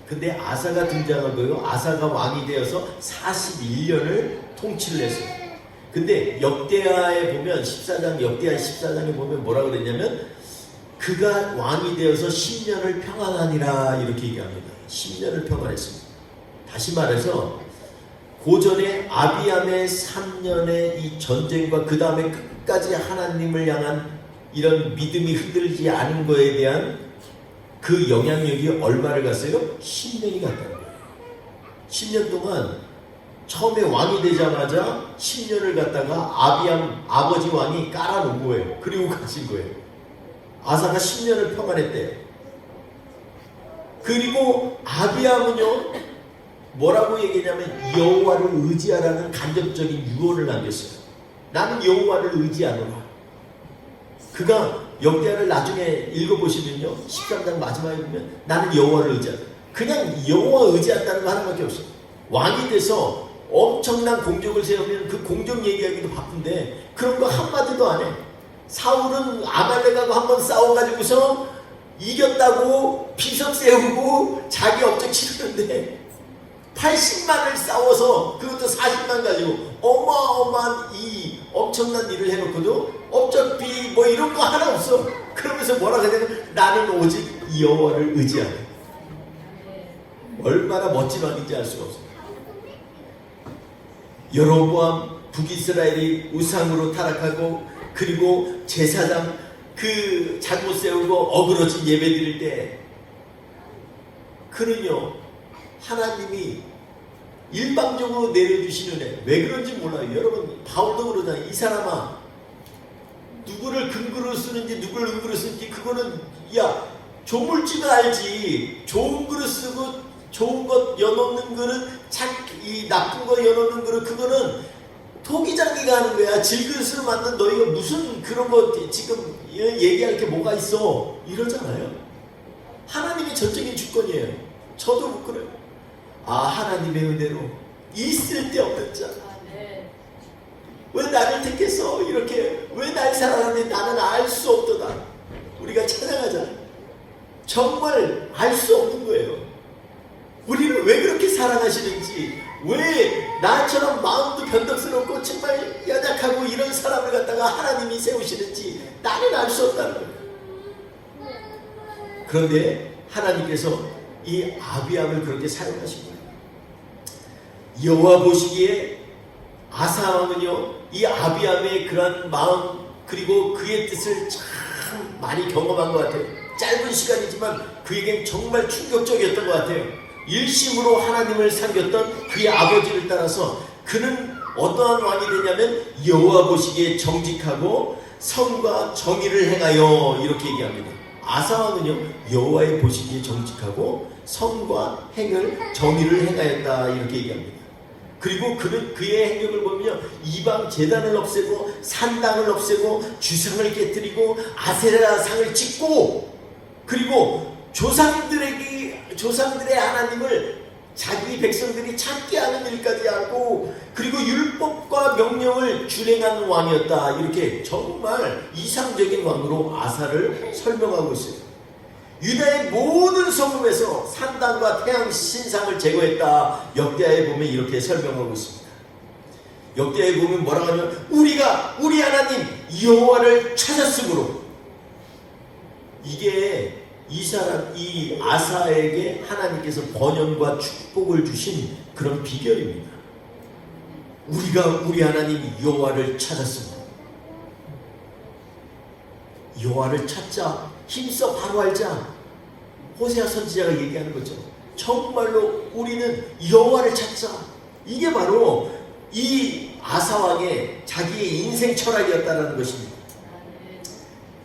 A: 근데 아사가 등장하고요, 아사가 왕이 되어서 41년을 통치를 했어요. 근데 역대하에 보면 14장, 역대하 14장에 보면 뭐라 그랬냐면 그가 왕이 되어서 10년을 평안하니라 이렇게 얘기합니다. 10년을 평안했습니다. 다시 말해서 고전에 아비암의 3년의 이 전쟁과 그 다음에 끝까지 하나님을 향한 이런 믿음이 흔들리지 않은 거에 대한 그 영향력이 얼마를 갔어요? 10년이 갔다는 거예요. 10년 동안 처음에 왕이 되자마자 10년을 갖다가 아비암 아버지 왕이 깔아놓은 거예요. 그리고 가신 거예요. 아사가 10년을 평안했대요. 그리고 아비암은요 뭐라고 얘기했냐면 여호와를 의지하라는 간접적인 유언을 남겼어요. 나는 여호와를 의지하노라. 그가 역대하를 나중에 읽어보시면요 13장 마지막에 보면 나는 여호와를 의지한다. 그냥 여호와 의지한다는 거 하나밖에 없어요. 왕이 돼서 엄청난 공적을 세우면 그 공적 얘기하기도 바쁜데 그런 거 한마디도 안 해. 사울은 아말렉하고 한번 싸워가지고서 이겼다고 비석 세우고 자기 업적 치르는데 80만을 싸워서 그것도 40만 가지고 어마어마한 이 엄청난 일을 해놓고도 업적비 뭐 이런 거 하나 없어. 그러면서 뭐라 그러냐면 나는 오직 여호와를 의지한다. 얼마나 멋진 왕인지 알 수가 없어요. 여로보암 북이스라엘이 우상으로 타락하고 그리고 제사장 그 잘못 세우고 어그러진 예배 드릴 때 그는요 하나님이 일방적으로 내려주시는 애. 왜 그런지 몰라요. 여러분 바울도 그러잖아요. 이 사람아 누구를 근거로 쓰는지 누구를 은거로 쓰는지 그거는 야 조물주가 알지. 좋은 그릇 쓰고 좋은 것 여놓는 그릇 이 나쁜 거 여놓는 그릇 그거는 토기장이가 하는 거야. 질그릇으로 만든 너희가 무슨 그런 거 지금 얘기할 게 뭐가 있어 이러잖아요. 하나님이 전적인 주권이에요. 저도 못 그래요. 하나님의 은혜로 있을 데 없는 자. 왜 나를 택해서 이렇게 왜 날 사랑하는데 나는 알 수 없도다. 우리가 찬양하잖아요. 정말 알 수 없는 거예요. 우리를 왜 그렇게 사랑하시는지, 왜 나처럼 마음도 변덕스럽고 정말 연약하고 이런 사람을 갖다가 하나님이 세우시는지 나는 알 수 없다는 거예요. 그런데 하나님께서 이 아비암을 그렇게 사용하신 거예요. 여호와 보시기에 아사 왕은요 이 아비암의 그런 마음 그리고 그의 뜻을 참 많이 경험한 것 같아요. 짧은 시간이지만 그에겐 정말 충격적이었던 것 같아요. 일심으로 하나님을 섬겼던 그의 아버지를 따라서 그는 어떠한 왕이 되냐면 여호와 보시기에 정직하고 선과 정의를 행하여 이렇게 얘기합니다. 아사 왕은요 여호와의 보시기에 정직하고 선과 행을 정의를 행하였다 이렇게 얘기합니다. 그리고 그는 그의 행적을 보면 이방 제단을 없애고 산당을 없애고 주상을 깨뜨리고 아세라상을 찍고 그리고 조상들의 하나님을 자기 백성들이 찾게 하는 일까지 하고 그리고 율법과 명령을 준행하는 왕이었다. 이렇게 정말 이상적인 왕으로 아사를 설명하고 있어요. 유다의 모든 성읍에서 산당과 태양 신상을 제거했다. 역대하에 보면 이렇게 설명하고 있습니다. 역대하에 보면 뭐라고 하냐면 우리가 우리 하나님 여호와를 찾았으므로 이게 이 아사에게 하나님께서 번영과 축복을 주신 그런 비결입니다. 우리가 우리 하나님 여호와를 찾았습니다. 여호와를 찾자. 힘써 바로 알자. 호세아 선지자가 얘기하는 거죠. 정말로 우리는 여호와를 찾자. 이게 바로 이 아사 왕의 자기의 인생 철학이었다는 것입니다.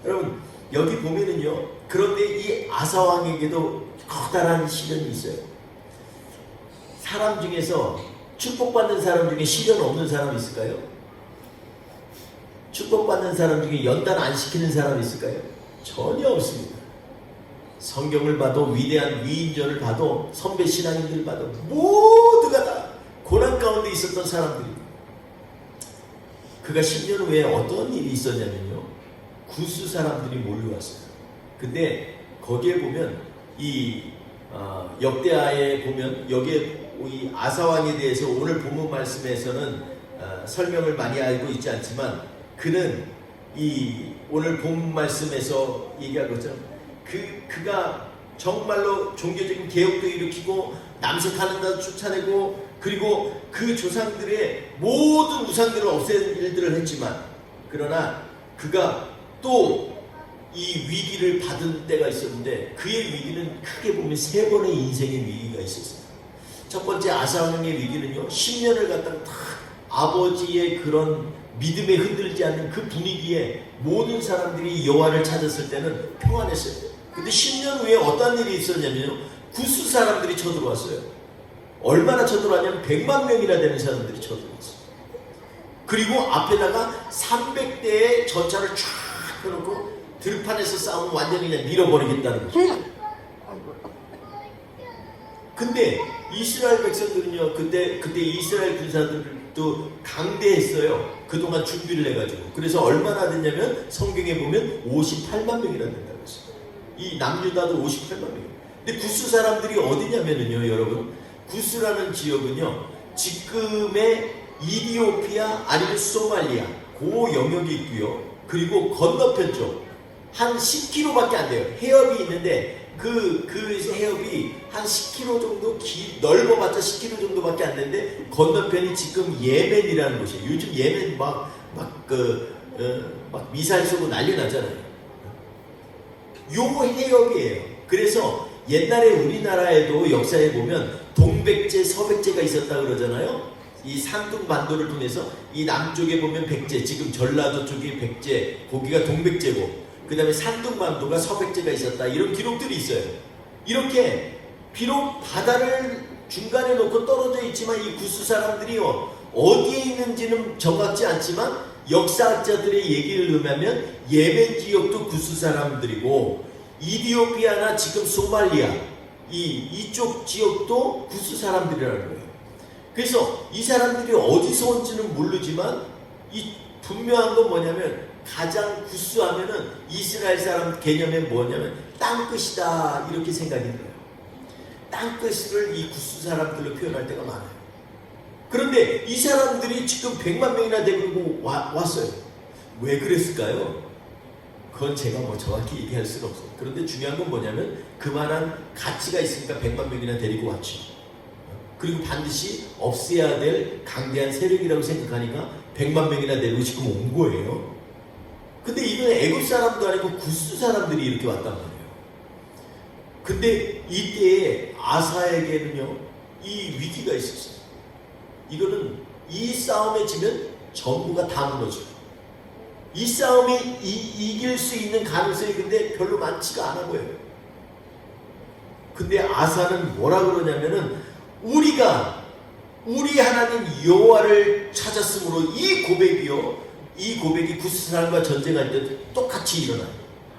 A: 여러분 여기 보면은요, 그런데 이 아사 왕에게도 커다란 시련이 있어요. 사람 중에서 축복받는 사람 중에 시련 없는 사람 있을까요? 축복받는 사람 중에 연단 안 시키는 사람 있을까요? 전혀 없습니다. 성경을 봐도 위대한 위인전을 봐도 선배 신앙인들 봐도 모두가 다 고난 가운데 있었던 사람들입니다. 그가 10년 후에 어떤 일이 있었냐면요, 구스 사람들이 몰려왔어요. 근데 거기에 보면 이 역대하에 보면 여기에 이 아사왕에 대해서 오늘 본문 말씀에서는 설명을 많이 알고 있지 않지만, 그는 이 오늘 본문 말씀에서 얘기한 것처럼 그가 정말로 종교적인 개혁도 일으키고 남색하는 자도 쫓아내고, 그리고 그 조상들의 모든 우상들을 없앤 일들을 했지만, 그러나 그가 또 이 위기를 받은 때가 있었는데, 그의 위기는 크게 보면 세 번의 인생의 위기가 있었어요. 첫 번째 아사왕의 위기는요, 10년을 갖다가 다 아버지의 그런 믿음에 흔들지 않는 그 분위기에 모든 사람들이 여호와를 찾았을 때는 평안했어요. 근데 10년 후에 어떤 일이 있었냐면요, 구스 사람들이 쳐들어왔어요. 얼마나 쳐들어왔냐면 100만 명이나 되는 사람들이 쳐들어왔어요. 그리고 앞에다가 300대의 전차를 쫙 펴놓고 들판에서 싸우면 완전히 그냥 밀어버리겠다는 거죠. 근데 이스라엘 백성들은요, 그때 이스라엘 군사들도 강대했어요. 그동안 준비를 해가지고. 그래서 얼마나 됐냐면 성경에 보면 58만 명이나 된다고 했어요. 이 남유다도 58만 명이에요. 근데 구스 사람들이 어디냐면요, 여러분, 구스라는 지역은요, 지금의 이디오피아 아니면 소말리아 그 영역이 있고요. 그리고 건너편 쪽 한 10km밖에 안 돼요. 해협이 있는데 그 해협이 한 10km 정도 넓어봤자 10km 정도밖에 안 되는데, 건너편이 지금 예멘이라는 곳이에요. 요즘 예멘 막 미사일 쏘고 난리 나잖아요. 요 해협이에요. 그래서 옛날에 우리나라에도 역사에 보면 동백제, 서백제가 있었다 그러잖아요. 이 산둥반도를 통해서 이 남쪽에 보면 백제, 지금 전라도 쪽이 백제, 거기가 동백제고, 그 다음에 산둥반도가 서백제가 있었다, 이런 기록들이 있어요. 이렇게 비록 바다를 중간에 놓고 떨어져 있지만 이 구스 사람들이 어디에 있는지는 정확지 않지만 역사학자들의 얘기를 의하면 예멘 지역도 구스 사람들이고, 이디오피아나 지금 소말리아 이쪽 지역도 구스 사람들이라는 거예요. 그래서 이 사람들이 어디서 온지는 모르지만 이 분명한 건 뭐냐면, 가장 구스하면은 이스라엘 사람 개념에 뭐냐면 땅끝이다, 이렇게 생각이 들어요. 땅끝을 이 구스 사람들로 표현할 때가 많아요. 그런데 이 사람들이 지금 100만 명이나 되고 왔어요. 왜 그랬을까요? 그건 제가 뭐 정확히 얘기할 수는 없어요. 그런데 중요한 건 뭐냐면, 그만한 가치가 있으니까 100만 명이나 데리고 왔죠. 그리고 반드시 없애야 될 강대한 세력이라고 생각하니까 100만 명이나 데리고 지금 온 거예요. 근데 이건 애굽 사람도 아니고 구스 사람들이 이렇게 왔단 말이에요. 근데 이때에 아사에게는요, 이 위기가 있었어요. 이거는 이 싸움에 지면 전부가 다 무너져요. 이 싸움이 이길 수 있는 가능성이 근데 별로 많지가 않아 보여요. 근데 아사는 뭐라 그러냐면은, 우리 하나님 여호와를 찾았으므로 이 고백이 구스 사람과 전쟁할 때 똑같이 일어나요.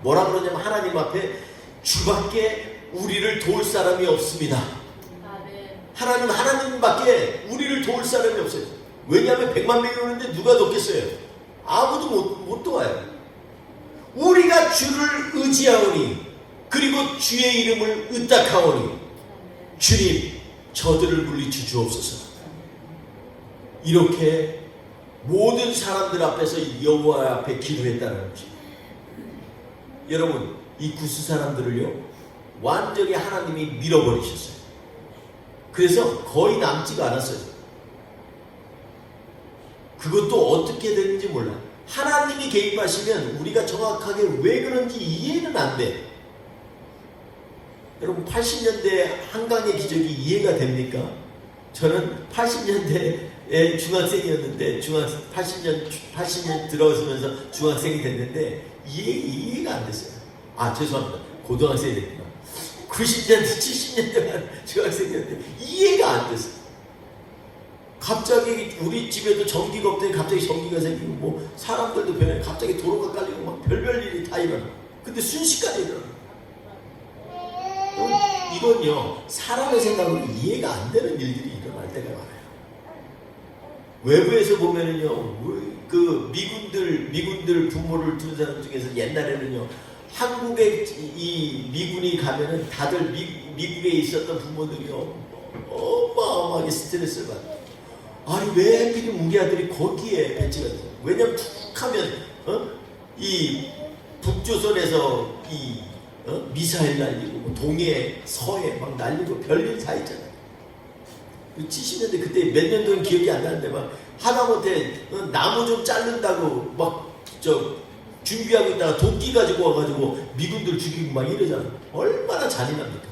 A: 뭐라 그러냐면, 하나님 앞에 주밖에 우리를 도울 사람이 없습니다. 하나님밖에 우리를 도울 사람이 없어요. 왜냐하면 100만 명이 오는데 누가 돕겠어요? 아무도 못 도와요. 우리가 주를 의지하오니, 그리고 주의 이름을 의탁하오니, 주님 저들을 물리쳐 주옵소서. 이렇게 모든 사람들 앞에서 여호와 앞에 기도했다는 거죠. 여러분, 이 구스 사람들을요, 완전히 하나님이 밀어버리셨어요. 그래서 거의 남지가 않았어요. 그것도 어떻게 되는지 몰라. 하나님이 개입하시면 우리가 정확하게 왜 그런지 이해는 안 돼. 여러분, 80년대 한강의 기적이 이해가 됩니까? 저는 80년대에 중학생이었는데 80년 들어서면서 중학생이 됐는데 이해가 안 됐어요. 죄송합니다. 고등학생이 됐구나. 90년대, 70년대만 중학생이었는데 이해가 안 됐어. 갑자기 우리 집에도 전기가 없더니 갑자기 전기가 생기고 뭐 사람들도 변해. 갑자기 도로가 깔리고 막 별별 일이 다 일어나. 근데 순식간에 일어나. 이건요, 사람의 생각으로 이해가 안 되는 일들이 일어날 때가 많아요. 외부에서 보면은요, 그 미군들 부모를 둔 사람 중에서 옛날에는요, 한국에 이 미군이 가면은 다들 미국에 있었던 부모들이요, 어마어마하게 스트레스를 받아요. 아니, 왜 하필이면 우리 아들이 거기에 배치가 됐어요? 왜냐면 툭 하면, 이 북조선에서 미사일 날리고, 뭐 동해, 서해 막 날리고 별일 다 있잖아요. 70년대 그때 몇 년도는 기억이 안 나는데 막 하다못해 나무 좀 자른다고 막 준비하고 있다가 도끼 가지고 와가지고 미군들 죽이고 막 이러잖아. 얼마나 잔인합니까?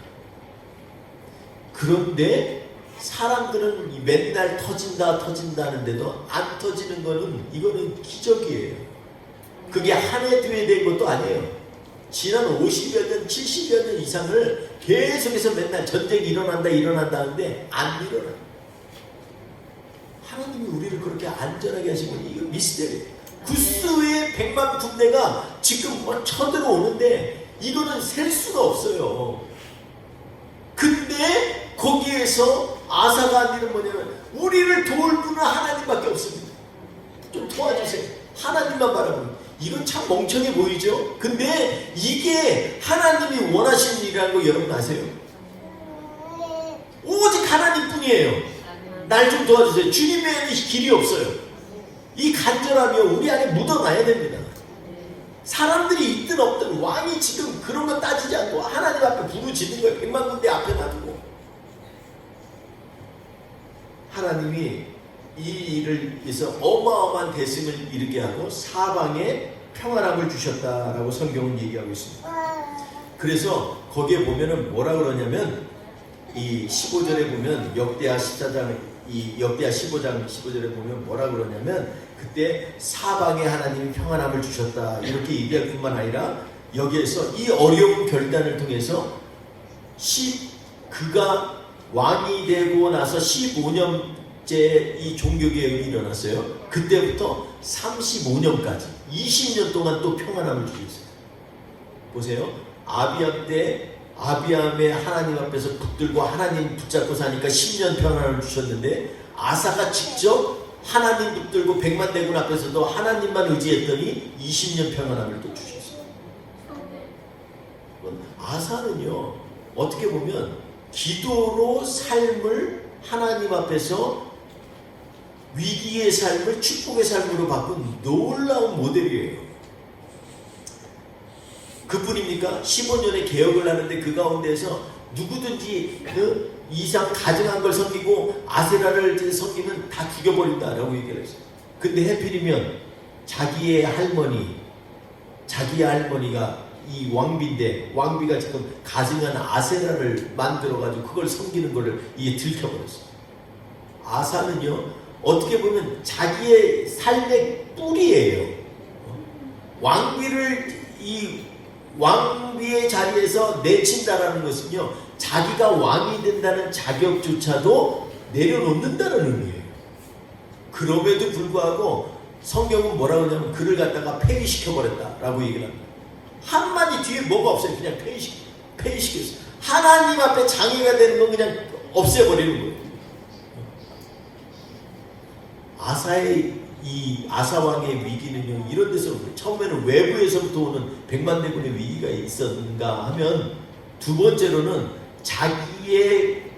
A: 그런데 사람들은 맨날 터진다는데도 안 터지는 이거는 기적이에요. 그게 한 해 두 해 된 것도 아니에요. 지난 50여 년, 70여 년 이상을 계속해서 맨날 전쟁이 일어난다 하는데 안 일어나. 하나님이 우리를 그렇게 안전하게 하시면 이거 미스테리. 구스의 100만 군대가 지금 뭐 쳐들어오는데 이거는 셀 수가 없어요. 근데 거기에서 아사가 한 일은 뭐냐면 우리를 도울 분은 하나님밖에 없습니다. 좀 도와주세요. 하나님만 바라보는. 이건 참 멍청해 보이죠? 근데 이게 하나님이 원하시는 일이라는 거 여러분 아세요? 오직 하나님뿐이에요. 날 좀 도와주세요. 주님 외에는 길이 없어요. 이 간절함이 우리 안에 묻어나야 됩니다. 사람들이 있든 없든 왕이 지금 그런 거 따지지 않고 하나님 앞에 부르짖는 거예요. 100만 군대 앞에 놔두고. 하나님이 이 일을 위해서 어마어마한 대승을 이루게 하고 사방에 평안함을 주셨다라고 성경은 얘기하고 있습니다. 그래서 거기에 보면은 뭐라 그러냐면 이 15절에 보면 역대하 14장 역대하 15절에 보면 뭐라 그러냐면 그때 사방에 하나님이 평안함을 주셨다 이렇게 얘기할 뿐만 아니라 여기에서 이 어려운 결단을 통해서 그가 왕이 되고 나서 15년 이 종교개혁이 일어났어요. 그때부터 35년까지 20년 동안 또 평안함을 주셨어요. 보세요. 아비암 때 아비암의 하나님 앞에서 붙들고 하나님 붙잡고 사니까 10년 평안함을 주셨는데 아사가 직접 하나님 붙들고 100만 대군 앞에서도 하나님만 의지했더니 20년 평안함을 또 주셨어요. 아사는요, 어떻게 보면 기도로 삶을 하나님 앞에서 위기의 삶을 축복의 삶으로 바꾼 놀라운 모델이에요. 그뿐입니까? 15년의 개혁을 하는데 그 가운데에서 누구든지 그 이상 가증한 걸 섬기고 아세라를 섬기면 다 죽여버린다라고 얘기를 했어요. 근데 해필이면 자기의 할머니가 이 왕비인데 왕비가 지금 가증한 아세라를 만들어가지고 그걸 섬기는 거를 이게 들켜버렸어요. 아사는요, 어떻게 보면 자기의 삶의 뿌리예요. 왕비의 자리에서 내친다라는 것은요, 자기가 왕이 된다는 자격조차도 내려놓는다는 의미예요. 그럼에도 불구하고 성경은 뭐라고 하냐면 그를 갖다가 폐위시켜버렸다라고 얘기를 합니다. 한마디 뒤에 뭐가 없어요. 그냥 폐위시켰어요. 하나님 앞에 장애가 되는 건 그냥 없애버리는 거예요. 아사왕의 위기는요, 이런 데서 처음에는 외부에서부터 오는 100만 대군의 위기가 있었는가 하면 두 번째로는 자기의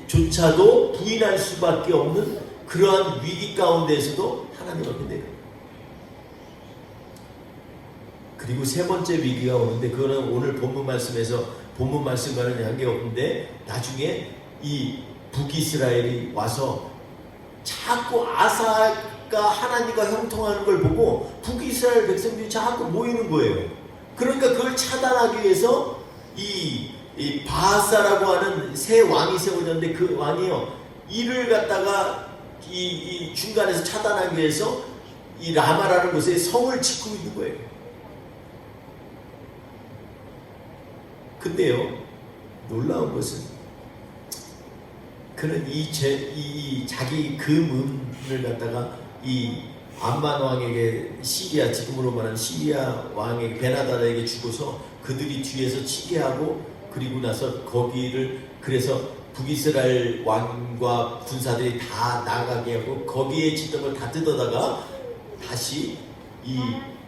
A: 존재조차도 부인할 수밖에 없는 그러한 위기 가운데에서도 하나님 앞에 내려. 그리고 세 번째 위기가 오는데 그거는 오늘 본문 말씀과는 관계가 없는데 나중에 이 북이스라엘이 와서 자꾸 아사가 하나님과 형통하는 걸 보고 북이스라엘 백성들이 자꾸 모이는 거예요. 그러니까 그걸 차단하기 위해서 이 바하사라고 하는 새 왕이 세워졌는데 그 왕이요, 이를 갖다가 이 중간에서 차단하기 위해서 이 라마라는 곳에 성을 짓고 있는 거예요. 근데요, 놀라운 것은 그는 이 자기 그 문을 갖다가 이 암만 왕에게, 시리아, 지금으로 말하는 시리아 왕에게, 베나다다에게 주고서 그들이 뒤에서 치게 하고, 그리고 나서 거기를, 그래서 북이스라엘 왕과 군사들이 다 나가게 하고 거기에 있던 걸 다 뜯어다가 다시 이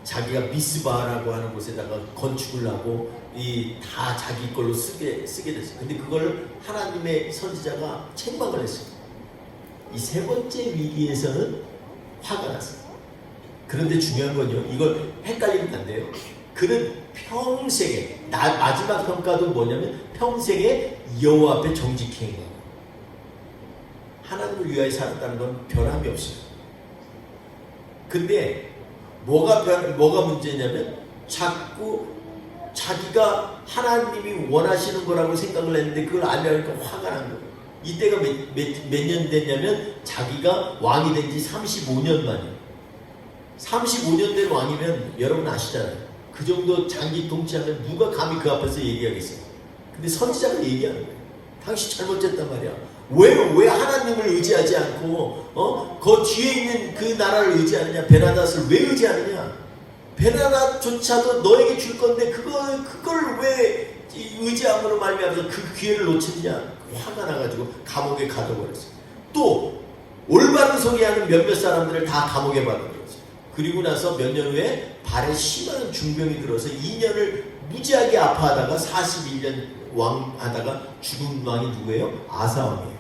A: 자기가 미스바라고 하는 곳에다가 건축을 하고 이 다 자기 걸로 쓰게 됐어요. 근데 그걸 하나님의 선지자가 책망을 했어요. 이 세 번째 위기에서는 화가 났어요. 그런데 중요한 건요, 이걸 헷갈리면 안 돼요. 그는 평생에, 마지막 평가도 뭐냐면 평생에 여호와 앞에 정직히 행해요. 하나님을 위하여 살았다는 건 변함이 없어요. 근데 뭐가 문제냐면 자꾸 자기가 하나님이 원하시는 거라고 생각을 했는데 그걸 안 하니까 화가 난 거예요. 이때가 몇 년 됐냐면 자기가 왕이 된 지 35년 만이에요. 35년 된 왕이면 여러분 아시잖아요. 그 정도 장기 통치하면 누가 감히 그 앞에서 얘기하겠어요. 근데 선지자가 얘기하는 거예요. 당신 잘못했단 말이야. 왜 하나님을 의지하지 않고 그 뒤에 있는 그 나라를 의지하느냐? 베나닷을 왜 의지하느냐? 베나닷조차도 너에게 줄 건데 그걸 왜 의지함으로 말미암아서 그 기회를 놓치느냐? 화가 나가지고 감옥에 가둬버렸어요. 또 올바른 소리하는 몇몇 사람들을 다 감옥에 받아들였어요. 그리고 나서 몇 년 후에 발에 심한 중병이 들어서 2년을 무지하게 아파하다가 41년 왕하다가 죽은 왕이 누구예요? 아사 왕이에요.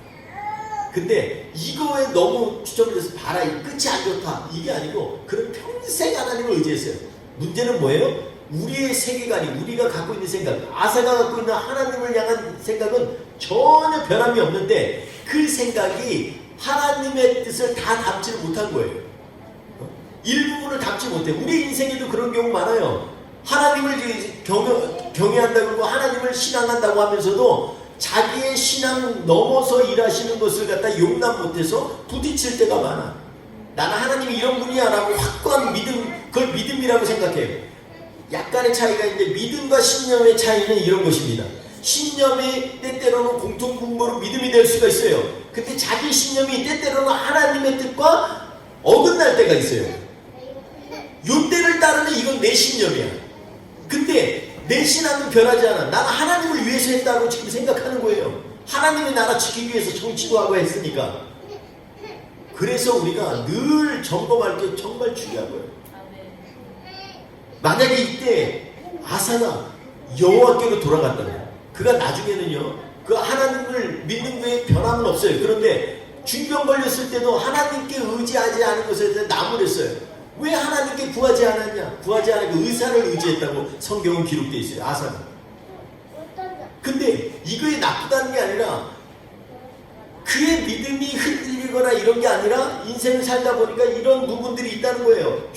A: 근데 이거에 너무 추적을 해서 봐라, 이 끝이 안 좋다, 이게 아니고 그는 평생 하나님을 의지했어요. 문제는 뭐예요? 우리의 세계관이, 우리가 갖고 있는 생각, 아사가 갖고 있는 하나님을 향한 생각은 전혀 변함이 없는데 그 생각이 하나님의 뜻을 다 담지를 못한 거예요. 일부분을 담지 못해. 우리 인생에도 그런 경우 많아요. 하나님을 경외한다고 하고 하나님을 신앙한다고 하면서도 자기의 신앙 넘어서 일하시는 것을 갖다 용납 못해서 부딪힐 때가 많아. 나는 하나님이 이런 분이야 라고 확고한 믿음, 그걸 믿음이라고 생각해요. 약간의 차이가 있는데 믿음과 신념의 차이는 이런 것입니다. 신념이 때때로는 공통분모로 믿음이 될 수가 있어요. 근데 자기 신념이 때때로는 하나님의 뜻과 어긋날 때가 있어요. 요 때를 따르면 이건 내 신념이야. 근데 내 신앙은 변하지 않아. 나는 하나님을 위해서 했다고 지금 생각하는 거예요. 하나님의 나라 지키기 위해서 정치도 하고 했으니까. 그래서 우리가 늘 점검할 게 정말 중요한 거예요. 만약에 이때 아사가 여호와께로 돌아갔다면 그가 나중에는요, 그 하나님을 믿는 거에 변함은 없어요. 그런데 중병 걸렸을 때도 하나님께 의지하지 않은 것에 대해 나무랬어요. 왜 하나님께 구하지 않았냐? 구하지 않고 의사를 의지했다고 성경은 기록되어 있어요. 아사는. 근데 이거에 나쁘다는 게 아니라 그의 믿음이 흔들리거나 이런 게 아니라 인생을 살다 보니까 이런 부분들이 있다는 거예요.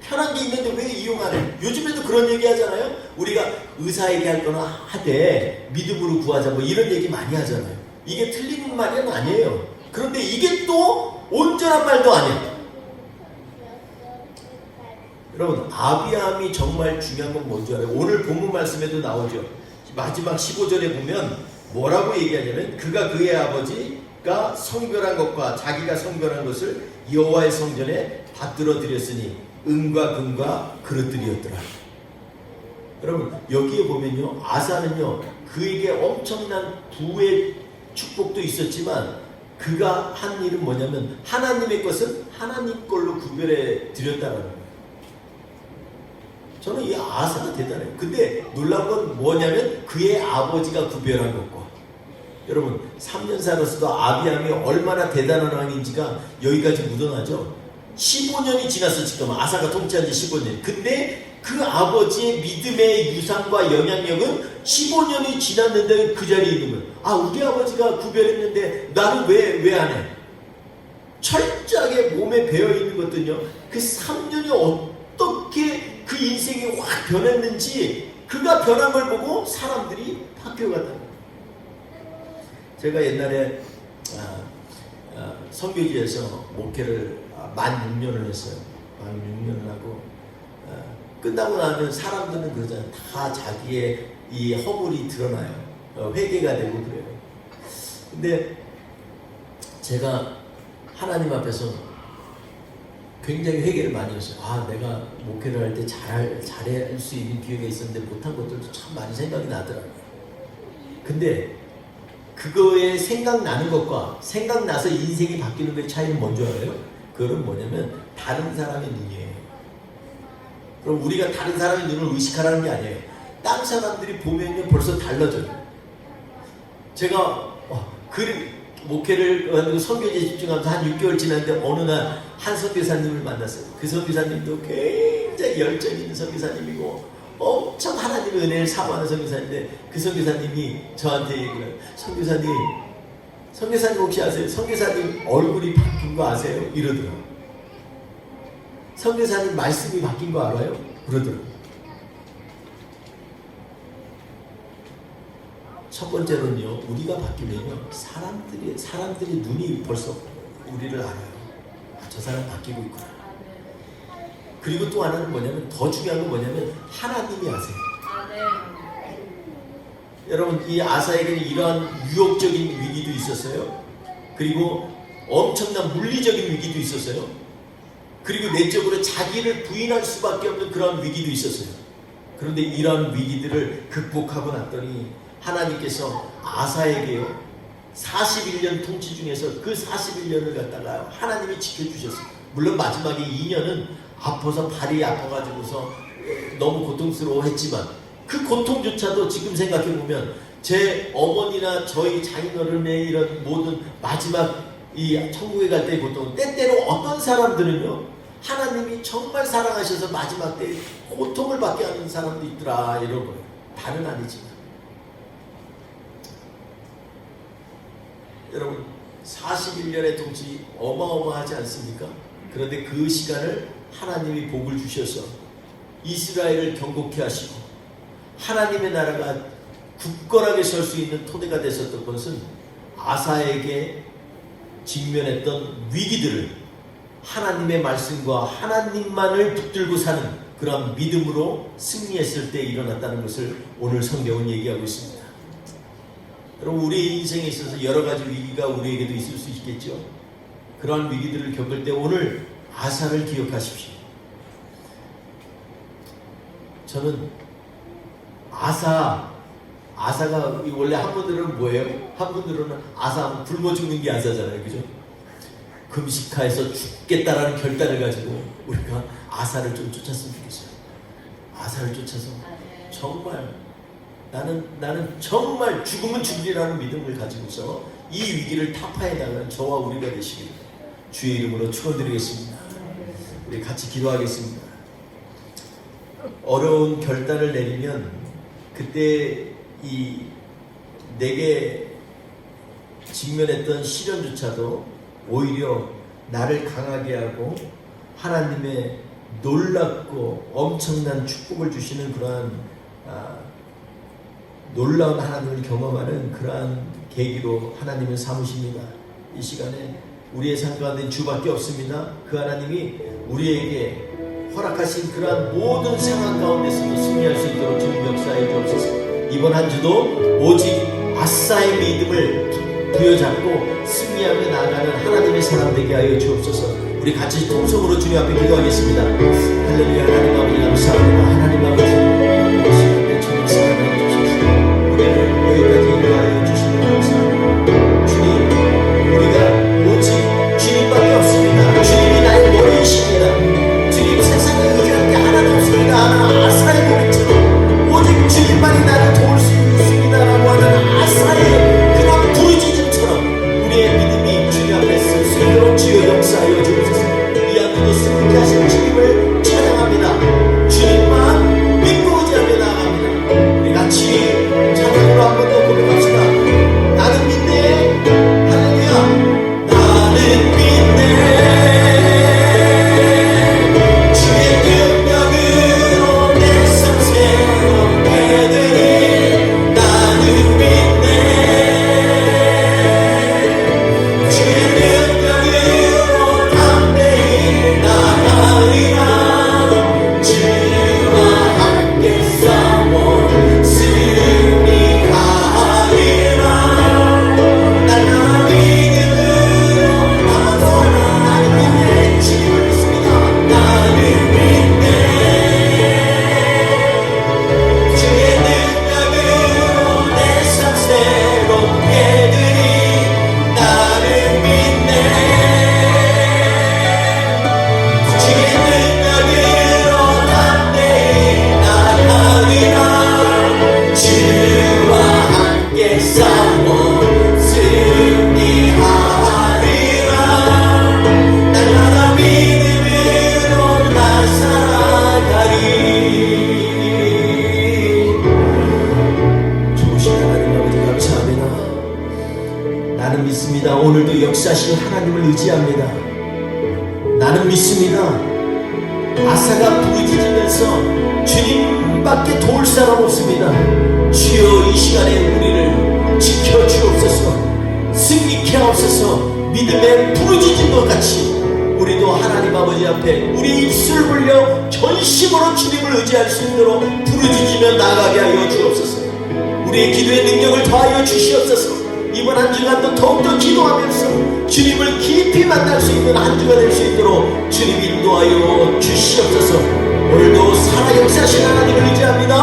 A: 편한 게 있는데 왜 이용 안 해? 요즘에도 그런 얘기 하잖아요. 우리가 의사 얘기할 거나 하되 믿음으로 구하자 뭐 이런 얘기 많이 하잖아요. 이게 틀린 말은 아니에요. 그런데 이게 또 온전한 말도 아니에요. 여러분, 아비함이 정말 중요한 건 뭔지 알아요? 오늘 본문 말씀에도 나오죠. 마지막 15절에 보면 뭐라고 얘기하냐면 그가 그의 아버지가 성별한 것과 자기가 성별한 것을 여호와의 성전에 받들어 드렸으니 은과 금과 그릇들이었더라. 여러분, 여기에 보면요, 아사는요 그에게 엄청난 부의 축복도 있었지만 그가 한 일은 뭐냐면 하나님의 것은 하나님 걸로 구별해 드렸다는 거예요. 저는 이 아사가 대단해요. 근데 놀라운 건 뭐냐면 그의 아버지가 구별한 것과, 여러분 3년 살았어도 아비함이 얼마나 대단한 왕인지가 여기까지 묻어나죠. 15년이 지났어. 지금 아사가 통치한 지 15년. 근데 그 아버지의 믿음의 유산과 영향력은 15년이 지났는데 그 자리에 있는 거예요. 아, 우리 아버지가 구별했는데 나는 왜 안 해? 철저하게 몸에 배어있는 것들은요, 그 3년이 어떻게 그 인생이 확 변했는지, 그가 변한 걸 보고 사람들이 바뀌어갔다는 거예요. 제가 옛날에 선교지에서 목회를 만 6년을 했어요. 만 6년을 하고 끝나고 나면 사람들은 그러잖아요. 다 자기의 이 허물이 드러나요. 회개가 되고 그래요. 근데 제가 하나님 앞에서 굉장히 회개를 많이 했어요. 아, 내가 목회를 할 때 잘할 수 있는 기회가 있었는데 못한 것들도 참 많이 생각이 나더라고요. 근데 그거에 생각나는 것과 생각나서 인생이 바뀌는 것의 차이는 뭔지 알아요? 그거는 뭐냐면 다른 사람의 눈이에요. 그럼 우리가 다른 사람의 눈을 의식하라는 게 아니에요. 다른 사람들이 보면요 벌써 달라져요. 제가 목회를 선교제에 집중하면서 한 6개월 지났는데 어느 날 한 선교사님을 만났어요. 그 선교사님도 굉장히 열정 있는 선교사님이고 엄청 하나님의 은혜를 사모하는 선교사인데 그 선교사님이 저한테 얘기를 해요. 선교사님 혹시 아세요? 선교사님 얼굴이 바뀐 거 아세요? 이러더라고요. 선교사님 말씀이 바뀐 거 알아요? 그러더라고요. 첫 번째로는요, 우리가 바뀌면요, 사람들이 눈이 벌써 우리를 알아요. 아, 저 사람 바뀌고 있구나. 그리고 또 하나는 뭐냐면, 더 중요한 건 뭐냐면, 하나님이 아세요. 여러분, 이 아사에게는 이러한 유혹적인 위기도 있었어요. 그리고 엄청난 물리적인 위기도 있었어요. 그리고 내적으로 자기를 부인할 수밖에 없는 그런 위기도 있었어요. 그런데 이러한 위기들을 극복하고 났더니, 하나님께서 아사에게요 41년 통치 중에서 그 41년을 갖다가 하나님이 지켜주셨어요. 물론 마지막에 2년은 아파서 발이 아파가지고서 너무 고통스러워했지만 그 고통조차도 지금 생각해보면 제 어머니나 저희 장인어른의 이런 모든 마지막 이 천국에 갈 때의 고통은 때때로 어떤 사람들은요 하나님이 정말 사랑하셔서 마지막 때 고통을 받게 하는 사람도 있더라 이런 거예요. 다는 아니지만 여러분 41년의 통치 어마어마하지 않습니까? 그런데 그 시간을 하나님이 복을 주셔서 이스라엘을 경고케 하시고 하나님의 나라가 굳건하게 설 수 있는 토대가 됐었던 것은 아사에게 직면했던 위기들을 하나님의 말씀과 하나님만을 붙들고 사는 그런 믿음으로 승리했을 때 일어났다는 것을 오늘 성경은 얘기하고 있습니다. 여러분 우리의 인생에 있어서 여러 가지 위기가 우리에게도 있을 수 있겠죠. 그러한 위기들을 겪을 때 오늘 아사를 기억하십시오. 저는 아사가 원래 한분들은 뭐예요? 한분들은 아사 굶어 죽는 게 아사잖아요, 그죠? 금식하에서 죽겠다라는 결단을 가지고 우리가 아사를 좀 쫓았으면 좋겠어요. 아사를 쫓아서 정말 나는 정말 죽으면 죽으리라는 믿음을 가지고서 이 위기를 타파해 나가는 저와 우리가 되시길 주의 이름으로 축원드리겠습니다. 우리 같이 기도하겠습니다. 어려운 결단을 내리면 그때 내게 직면했던 시련조차도 오히려 나를 강하게 하고 하나님의 놀랍고 엄청난 축복을 주시는 그러한 놀라운 하나님을 경험하는 그러한 계기로 하나님을 삼으십니다. 이 시간에 우리의 삶 가운데 주밖에 없습니다. 그 하나님이 우리에게 허락하신 그러한 모든 상황 가운데서도 승리할 수 있도록 주님 역사해 주옵소서. 이번 한 주도 오직 아사의 믿음을 부여잡고 승리하며 나아가는 하나님의 사람 되게 하여 주옵소서. 우리 같이 통성으로 주님 앞에 기도하겠습니다. 할렐루야. 하나님 아버지 감사합니다. 하나님 아버지 시간에 주님 사랑해 주셔서 우리를 여기까지 인도하여 주시니 감사합니다. 주님 우리가 오직 주님밖에 없습니다. 주님이 나의 머리이십니다. 주님 세상에 의지할 게 하나도 없습니다. 아사의 고백처럼 오직 주님만이 나를 도울 수 있습니다라고 하는 아사의 그런 부르짖음처럼 우리의 믿음이 주님 앞에 쓸 수 있도록 주여 역사하여 주옵소서. 이 안에도 승리케 하신 주님을 찬양합니다. 주님만 믿습니다. 오늘도 역사하실 하나님을 의지합니다. 나는 믿습니다. 아사가 부르짖으면서 주님밖에 도울 사람 없습니다. 주여 이 시간에 우리를 지켜주옵소서, 승리케 하옵소서. 믿음에 부르짖은 것 같이 우리도 하나님 아버지 앞에 우리 입술을 벌려 전심으로 주님을 의지할 수 있도록 부르짖으며 나가게 하여 주옵소서. 우리의 기도의 능력을 더하여 주시옵소서. 이번 한 주간도 더욱더 기도하면서 주님을 깊이 만날 수 있는 한 주가 될 수 있도록 주님 인도하여 주시옵소서. 오늘도 살아 역사하신 하나님을 의지합니다.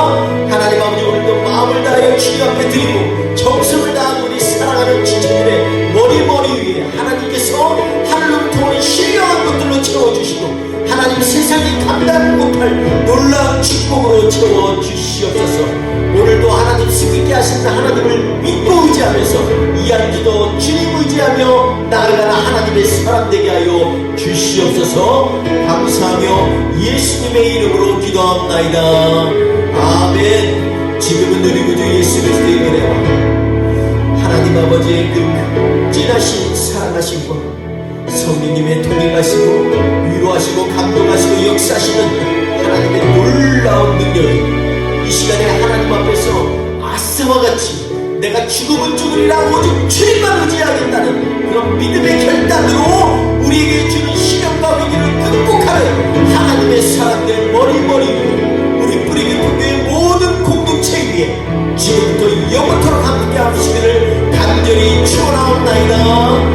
A: 하나님 아버지, 오늘도 마음을 다하여 주님 앞에 드리고 정성을 다하고 우리 사랑하는 지체들의 머리 위에 하나님께서 하늘로부터 오는 신령한 것들로 채워주시고 하나님 세상이 감당 못할 놀라운 축복으로 채워주시옵소서. 오늘도 하나님 승리케 하신 하나님을 믿고 의지하면서 이 한 주도 주님 의지하며 나아가는 하나님의 사람 되게 하여 주시옵소서. 감사하며 예수님의 이름으로 기도합나이다. 아멘. 지금은 우리 구주 예수 그리스도의 은혜와 하나님 아버지의 그 진하신 사랑하심과 성령님의 통행하시고 위로하시고 감동하시고 역사하시는 하나님의 놀라운 능력이 이 시간에 하나님 앞에서 아사와 같이 내가 죽음은 죽으리라 오직 주님만 의지하겠다는 그런 믿음의 결단으로 우리에게 주는 시련과 위기를 극복하는 하나님의 사람들 머리 위에 우리 뿌리 깊은 교회 모든 공동체 위에 지금부터 영원토록 함께 하시기를 간절히 축원하옵나이다.